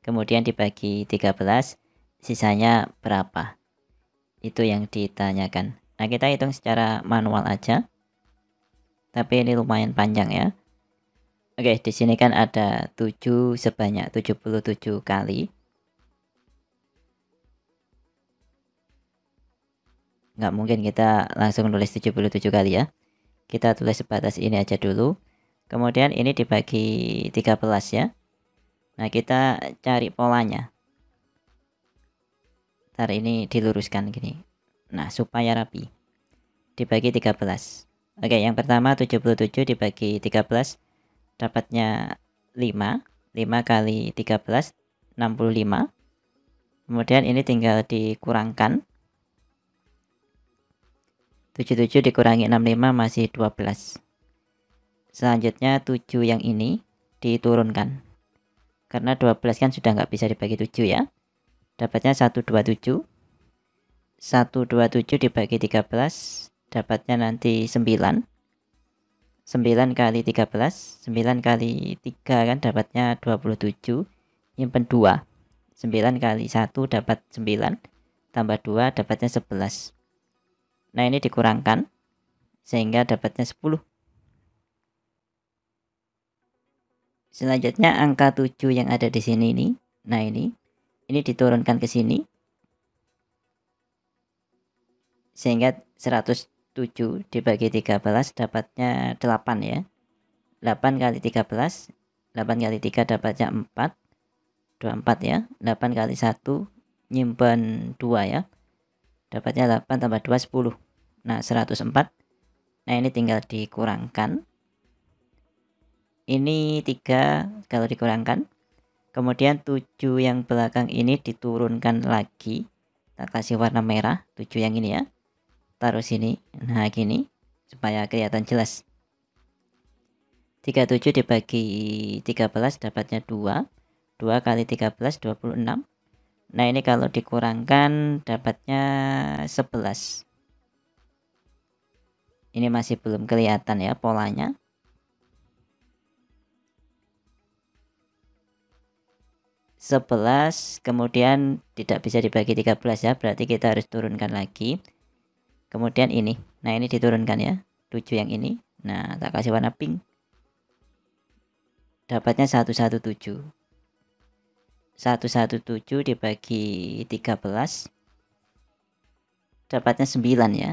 Speaker 1: Kemudian dibagi 13, sisanya berapa? Itu yang ditanyakan. Nah, kita hitung secara manual aja. Tapi ini lumayan panjang ya. Oke, di sini kan ada 7 sebanyak 77 kali. nggak mungkin kita langsung nulis 77 kali ya. Kita tulis sebatas ini aja dulu. Kemudian ini dibagi 13 ya. Nah, kita cari polanya. Ntar ini diluruskan gini. Nah, supaya rapi. Dibagi 13. Oke, yang pertama 77 dibagi 13 dapatnya 5. 5 kali 13 65. Kemudian ini tinggal dikurangkan. 77 dikurangi 65 masih 12. Selanjutnya 7 yang ini diturunkan. Karena 12 kan sudah nggak bisa dibagi 7 ya. Dapatnya 127. 127 dibagi 13 dapatnya nanti 9. 9 kali 13, 9 kali 3 kan dapatnya 27, nyimpen 2. 9 kali 1 dapat 9, tambah 2 dapatnya 11. Nah, ini dikurangkan sehingga dapatnya 10. Selanjutnya angka 7 yang ada di sini nih. Nah, ini diturunkan ke sini sehingga 107 dibagi 13 dapatnya 8 ya. 8 kali 13, 8 kali 3 dapatnya 4, 24 ya. 8 kali 1 nyimpen 2 ya, dapatnya 8 tambah 2 10. Nah, 104. Nah, ini tinggal dikurangkan. Ini 3 kalau dikurangkan. Kemudian 7 yang belakang ini diturunkan lagi. Kita kasih warna merah 7 yang ini ya. Taruh sini. Nah, gini supaya kelihatan jelas. 37 dibagi 13 dapatnya 2. 2 kali 13 26. Nah, ini kalau dikurangkan dapatnya 11. Ini masih belum kelihatan ya polanya. Kemudian tidak bisa dibagi 13 ya, berarti kita harus turunkan lagi. Kemudian ini, nah ini diturunkan ya, 7 yang ini. Nah, tak kasih warna pink. Dapatnya 117. 117 dibagi 13 dapatnya 9 ya.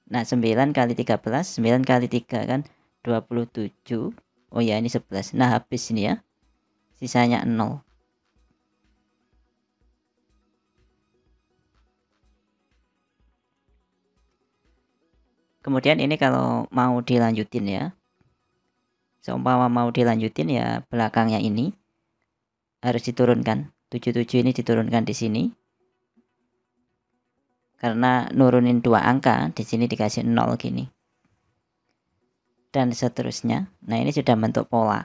Speaker 1: Nah, 9 kali 13, 9 kali 3 kan 27. Oh ya, ini 11. Nah, habis ini ya. Sisanya 0. Kemudian ini kalau mau dilanjutin ya. Seumpama mau dilanjutin ya, belakangnya ini harus diturunkan. 77 ini diturunkan di sini. Karena nurunin 2 angka, di sini dikasih 0 gini. Dan seterusnya. Nah, ini sudah bentuk pola.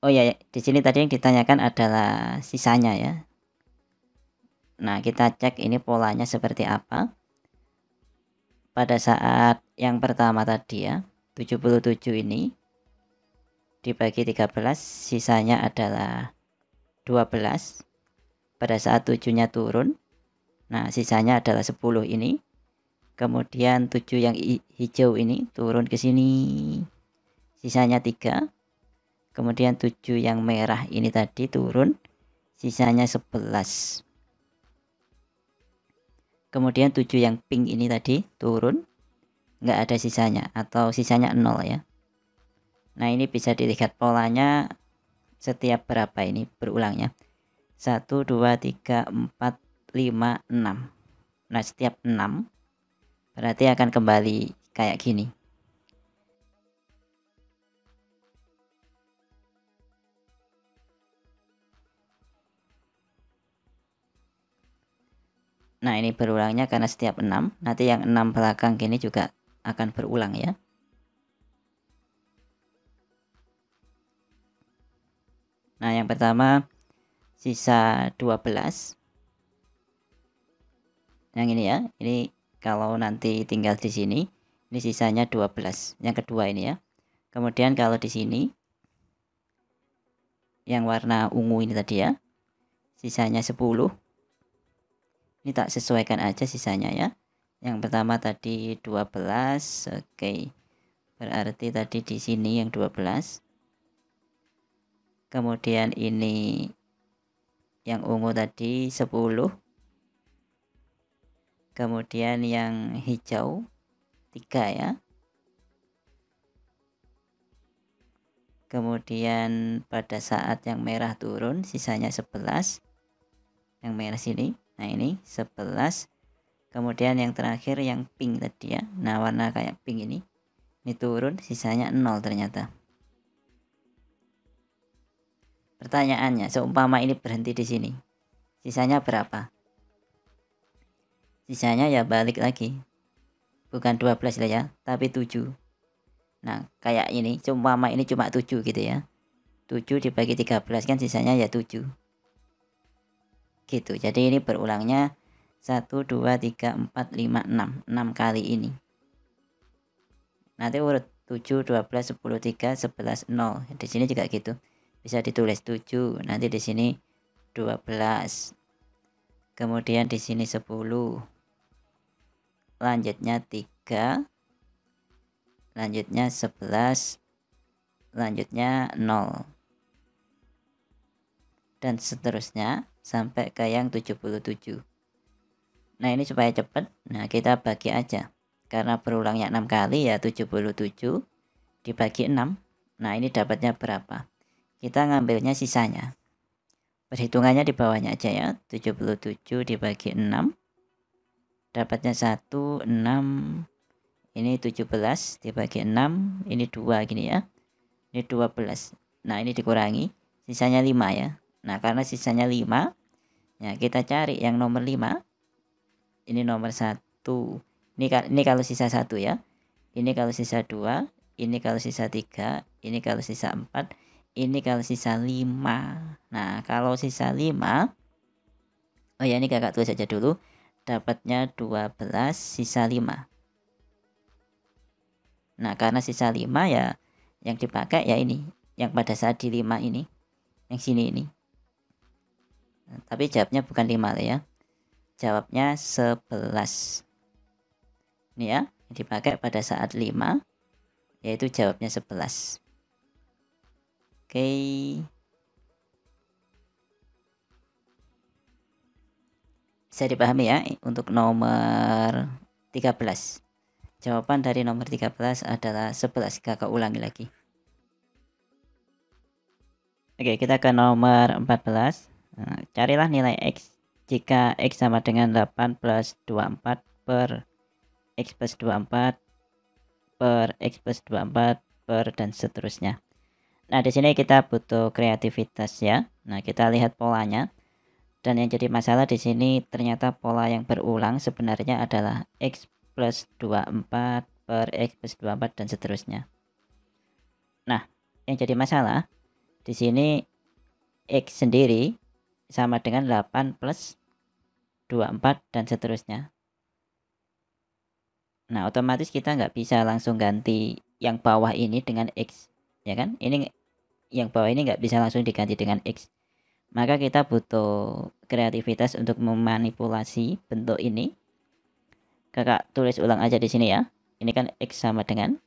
Speaker 1: Oh ya, di sini tadi yang ditanyakan adalah sisanya ya. Nah, kita cek ini polanya seperti apa. Pada saat yang pertama tadi ya, 77 ini dibagi 13, sisanya adalah 12. Pada saat 7-nya turun, nah sisanya adalah 10 ini. Kemudian 7 yang hijau ini turun ke sini, sisanya 3. Kemudian 7 yang merah ini tadi turun, sisanya 11. Kemudian 7 yang pink ini tadi turun, nggak ada sisanya atau sisanya 0 ya. Nah, ini bisa dilihat polanya setiap berapa ini berulangnya. 1, 2, 3, 4, 5, 6. Nah, setiap 6 berarti akan kembali kayak gini. Nah, ini berulangnya karena setiap 6. Nanti yang 6 belakang gini juga akan berulang ya. Nah, yang pertama sisa 12. Yang ini ya. Ini kalau nanti tinggal di sini, ini sisanya 12. Yang kedua ini ya. Kemudian kalau di sini yang warna ungu ini tadi ya, sisanya 10. Ini tak sesuaikan aja sisanya ya. Yang pertama tadi 12. Oke. Berarti tadi di sini yang 12. kemudian ini yang ungu tadi 10, kemudian yang hijau 3 ya, kemudian pada saat yang merah turun sisanya 11, yang merah sini, nah ini 11, kemudian yang terakhir yang pink tadi ya, nah warna kayak pink ini turun sisanya 0 ternyata. Pertanyaannya, seumpama ini berhenti di sini, sisanya berapa? Sisanya ya balik lagi, bukan 12 lah ya, tapi 7. Nah kayak ini, seumpama ini cuma 7 gitu ya, 7 dibagi 13 kan sisanya ya 7 gitu. Jadi ini berulangnya 1, 2, 3, 4, 5, 6 kali ini. Nanti urut 7, 12, 10, 3, 11, 0. Di sini juga gitu. Bisa ditulis 7, nanti di sini 12. Kemudian di sini 10. Lanjutnya 3. Lanjutnya 11. Lanjutnya 0. Dan seterusnya sampai ke yang 77. Nah ini supaya cepat, nah kita bagi aja. Karena berulangnya 6 kali ya 77 dibagi 6. Nah ini dapatnya berapa? Kita ngambilnya sisanya. Perhitungannya di bawahnya aja ya. 77 dibagi 6. Dapatnya 1, 6. Ini 17 dibagi 6. Ini 2 gini ya. Ini 12. Nah ini dikurangi. Sisanya 5 ya. Nah karena sisanya 5. Ya kita cari yang nomor 5. Ini nomor 1. Ini kalau sisa 1 ya. Ini kalau sisa 2. Ini kalau sisa 3. Ini kalau sisa 4. Ini kalau sisa 5. Nah kalau sisa 5. Oh ya ini kakak tulis saja dulu. Dapatnya 12 sisa 5. Nah karena sisa 5 ya yang dipakai ya ini. Yang pada saat di 5 ini. Yang sini ini. Nah, tapi jawabnya bukan 5 lah ya. Jawabnya 11. Ini ya. Yang dipakai pada saat 5. Yaitu jawabnya 11. Oke. Bisa dipahami ya untuk nomor 13. Jawaban dari nomor 13 adalah 11. Kakak ulangi lagi. Oke, kita ke nomor 14. Nah, carilah nilai X jika X sama dengan 8 plus 24 per X plus 24 per X plus 24 per dan seterusnya. Nah, di sini kita butuh kreativitas ya. Nah, kita lihat polanya. Dan yang jadi masalah di sini ternyata pola yang berulang sebenarnya adalah X plus 24 per X plus 24 dan seterusnya. Nah, yang jadi masalah di sini X sendiri sama dengan 8 plus 24 dan seterusnya. Nah, otomatis kita nggak bisa langsung ganti yang bawah ini dengan X. Ya kan? Ini yang bawah ini nggak bisa langsung diganti dengan X. Maka kita butuh kreativitas untuk memanipulasi bentuk ini. Kakak tulis ulang aja di sini ya. Ini kan X sama dengan,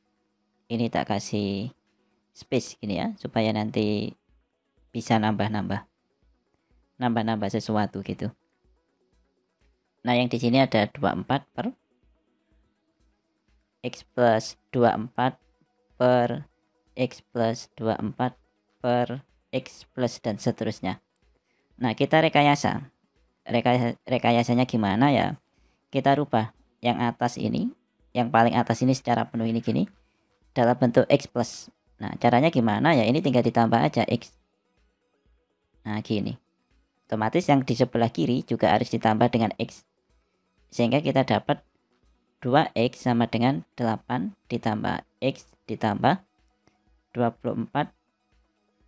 Speaker 1: ini tak kasih space gini ya, supaya nanti bisa nambah-nambah sesuatu gitu. Nah yang di sini ada 24 per X plus 24 per X plus 24 per X plus dan seterusnya. Nah kita rekayasanya gimana ya, kita rubah yang atas ini, yang paling atas ini secara penuh ini gini dalam bentuk X plus. Nah caranya gimana ya, ini tinggal ditambah aja X. Nah gini, otomatis yang di sebelah kiri juga harus ditambah dengan X, sehingga kita dapat 2X sama dengan 8 ditambah X ditambah 24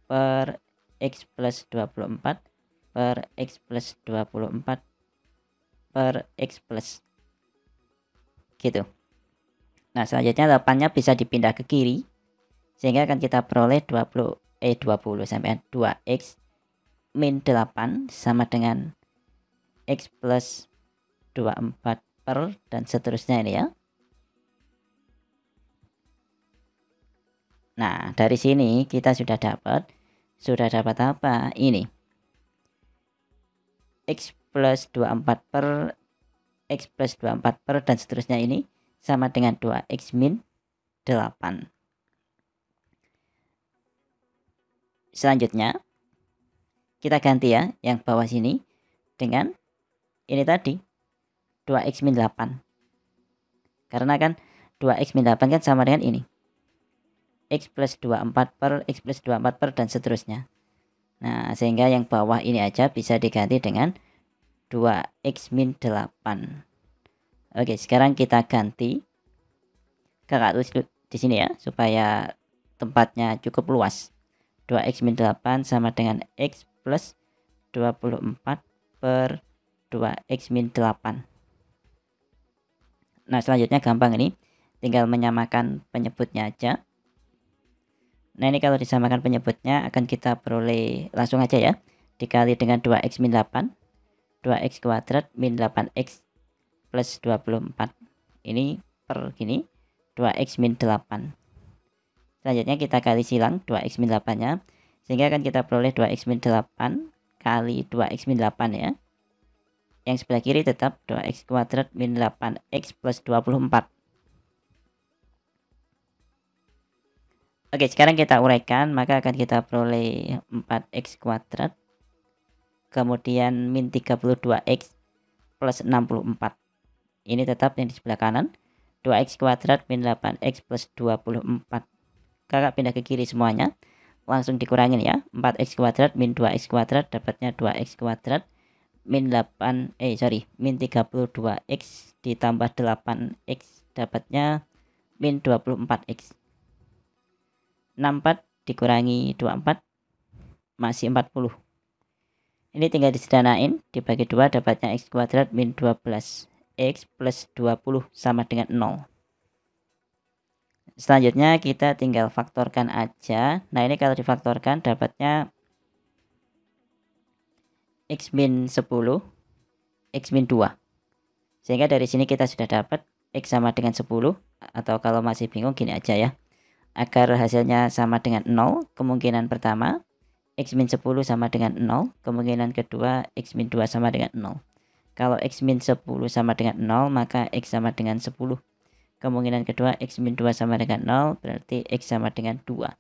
Speaker 1: per X plus 24 per X plus 24 per X plus gitu. Nah selanjutnya 8-nya bisa dipindah ke kiri, sehingga akan kita peroleh 20 sampai 2X min 8 sama dengan X plus 24 per dan seterusnya ini ya. Nah dari sini kita sudah dapat sudah dapat apa? Ini X plus 24 per X plus 24 per dan seterusnya ini sama dengan 2X min 8. Selanjutnya kita ganti ya yang bawah sini dengan ini tadi 2X min 8. Karena kan 2X min 8 kan sama dengan ini X plus 24 per X plus 24 per dan seterusnya. Nah, sehingga yang bawah ini aja bisa diganti dengan 2X min 8. Oke, sekarang kita ganti. Kakak tulis di sini ya, supaya tempatnya cukup luas. 2X min 8 sama dengan X plus 24 per 2X min 8. Nah, selanjutnya gampang ini. Tinggal menyamakan penyebutnya aja. Nah, ini kalau disamakan penyebutnya akan kita peroleh langsung aja ya. Dikali dengan 2X min 8. 2X kuadrat min 8X plus 24. Ini per gini 2X min 8. Selanjutnya kita kali silang 2X min 8 nya, sehingga akan kita peroleh 2X min 8 kali 2X min 8 ya. Yang sebelah kiri tetap 2X kuadrat min 8X plus 24. Oke, sekarang kita uraikan, maka akan kita peroleh 4X kuadrat kemudian min 32X plus 64. Ini tetap yang di sebelah kanan 2X kuadrat min 8X plus 24. Kakak pindah ke kiri semuanya, langsung dikurangin ya. 4X kuadrat min 2X kuadrat dapatnya 2X kuadrat min min 32X ditambah 8X dapatnya min 24X. 64 dikurangi 24 masih 40. Ini tinggal disederhanain, dibagi 2 dapatnya X kuadrat min 12 X plus 20 sama dengan 0. Selanjutnya kita tinggal faktorkan aja. Nah, ini kalau difaktorkan dapatnya X min 10 X min 2. Sehingga dari sini kita sudah dapat X sama dengan 10. Atau kalau masih bingung gini aja ya. Agar hasilnya sama dengan 0, kemungkinan pertama X min 10 sama dengan 0, kemungkinan kedua X min 2 sama dengan 0. Kalau X min 10 sama dengan 0, maka X sama dengan 10. Kemungkinan kedua X min 2 sama dengan 0, berarti X sama dengan 2.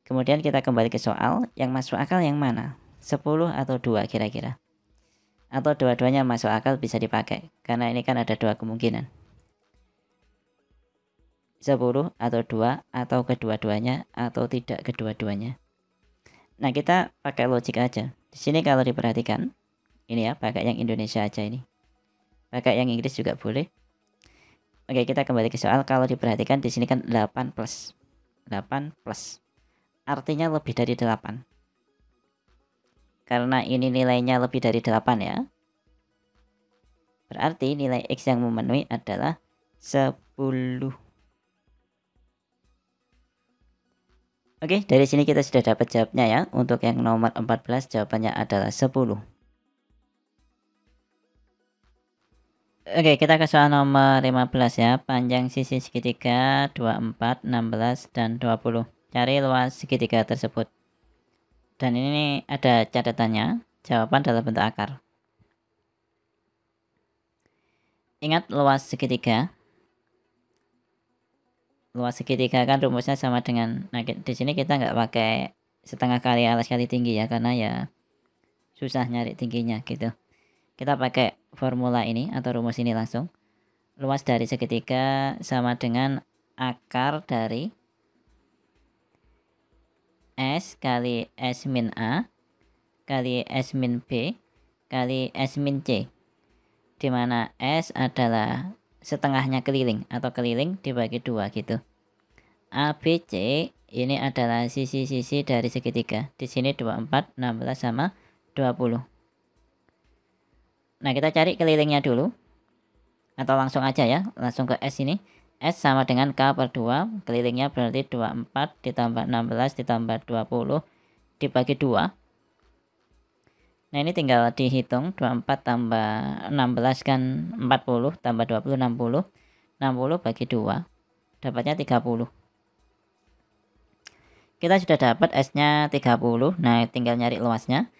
Speaker 1: Kemudian kita kembali ke soal, yang masuk akal yang mana? 10 atau 2 kira-kira? Atau dua-duanya masuk akal bisa dipakai, karena ini kan ada dua kemungkinan. 10 atau 2 atau kedua-duanya atau tidak kedua-duanya. Nah, kita pakai logik aja. Di sini kalau diperhatikan, ini ya, pakai yang Indonesia aja ini. Pakai yang Inggris juga boleh. Oke, kita kembali ke soal. Kalau diperhatikan di sini kan 8 plus. 8 plus. Artinya lebih dari 8. Karena ini nilainya lebih dari 8 ya. Berarti nilai X yang memenuhi adalah 10. Oke, dari sini kita sudah dapat jawabnya ya. Untuk yang nomor 14 jawabannya adalah 10. Oke, kita ke soal nomor 15 ya. Panjang sisi segitiga 24, 16, dan 20. Cari luas segitiga tersebut. Dan ini ada catatannya, jawaban dalam bentuk akar. Ingat luas segitiga. Luas segitiga kan rumusnya sama dengan, nah di sini kita nggak pakai setengah kali alas kali tinggi ya, karena ya susah nyari tingginya gitu. Kita pakai formula ini atau rumus ini langsung. Luas dari segitiga sama dengan akar dari S kali S min A kali S min B kali S min C, dimana S adalah setengahnya keliling atau keliling dibagi 2 gitu. A, B, C ini adalah sisi-sisi dari segitiga. Di sini 24, 16 sama 20. Nah, kita cari kelilingnya dulu. Atau langsung aja ya, langsung ke S ini. S sama dengan K per 2, kelilingnya berarti 24 ditambah 16 ditambah 20 dibagi 2. Nah, ini tinggal dihitung, 24 tambah 16 kan 40, tambah 20 60. 60 bagi 2, dapatnya 30. kita sudah dapat S-nya 30. Nah, tinggal nyari luasnya.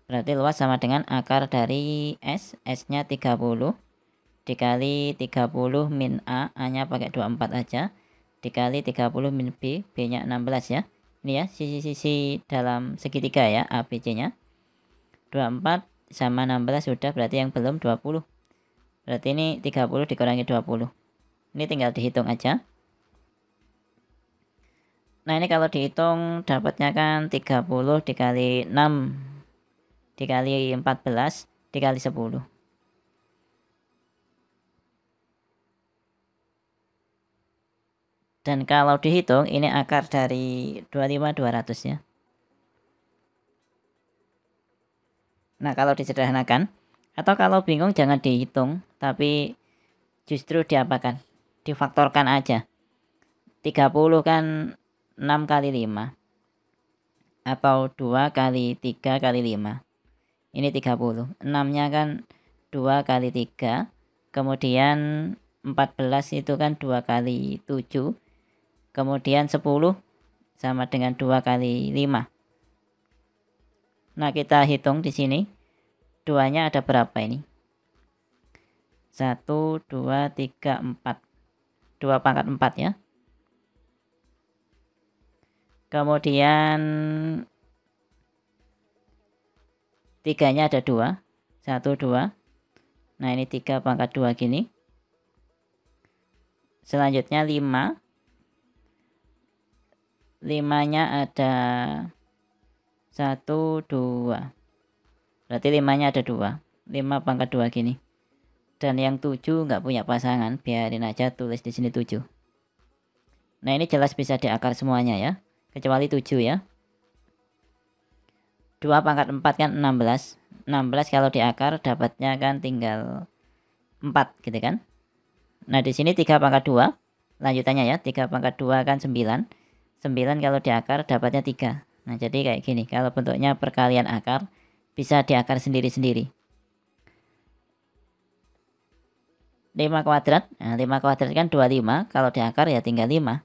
Speaker 1: Berarti luas sama dengan akar dari S. S-nya 30 dikali 30 min A. A-nya pakai 24 aja. Dikali 30 min B. B-nya 16 ya. Ini ya, sisi-sisi dalam segitiga ya, ABC-nya. 24 sama 16 sudah, berarti yang belum 20. Berarti ini 30 dikurangi 20. Ini tinggal dihitung aja. Nah, ini kalau dihitung dapatnya kan 30 dikali 6 dikali 14 dikali 10. Dan kalau dihitung ini akar dari 25/200 ya. Nah, kalau disederhanakan atau kalau bingung jangan dihitung, tapi justru diapakan? Difaktorkan aja. 30 kan 6 kali 5 atau 2 kali 3 kali 5. Ini 30. 6-nya kan 2 kali 3. Kemudian 14 itu kan 2 kali 7. Kemudian 10 sama dengan 2 kali 5. Nah, kita hitung di sini. 2-nya ada berapa ini? 1, 2, 3, 4. 2 pangkat 4 ya. Kemudian 3-nya ada 2. 1, 2. Nah, ini 3 pangkat 2 gini. Selanjutnya 5. 5-nya ada 1, 2. Berarti 5-nya ada 2. 5 pangkat 2 gini. Dan yang 7 nggak punya pasangan, biarin aja tulis di sini 7. Nah, ini jelas bisa diakar semuanya ya. Kecuali 7 ya. 2 pangkat 4 kan 16. 16 kalau diakar dapatnya kan tinggal 4 gitu kan. Nah, di sini 3 pangkat 2. Lanjutannya ya, 3 pangkat 2 kan 9. 9 kalau diakar dapatnya 3. Nah, jadi kayak gini. Kalau bentuknya perkalian akar, bisa diakar sendiri-sendiri. 5 kuadrat. Nah, 5 kuadrat kan 25. Kalau diakar ya tinggal 5.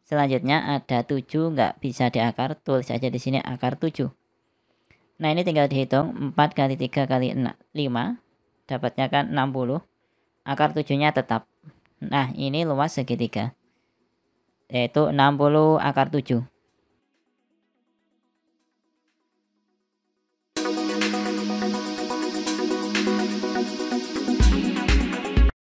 Speaker 1: Selanjutnya ada 7 nggak bisa diakar, tulis aja di sini akar 7. Nah, ini tinggal dihitung 4 kali 3 kali 6, 5. Dapatnya kan 60. Akar 7-nya tetap. Nah, ini luas segitiga. Yaitu 60 akar 7.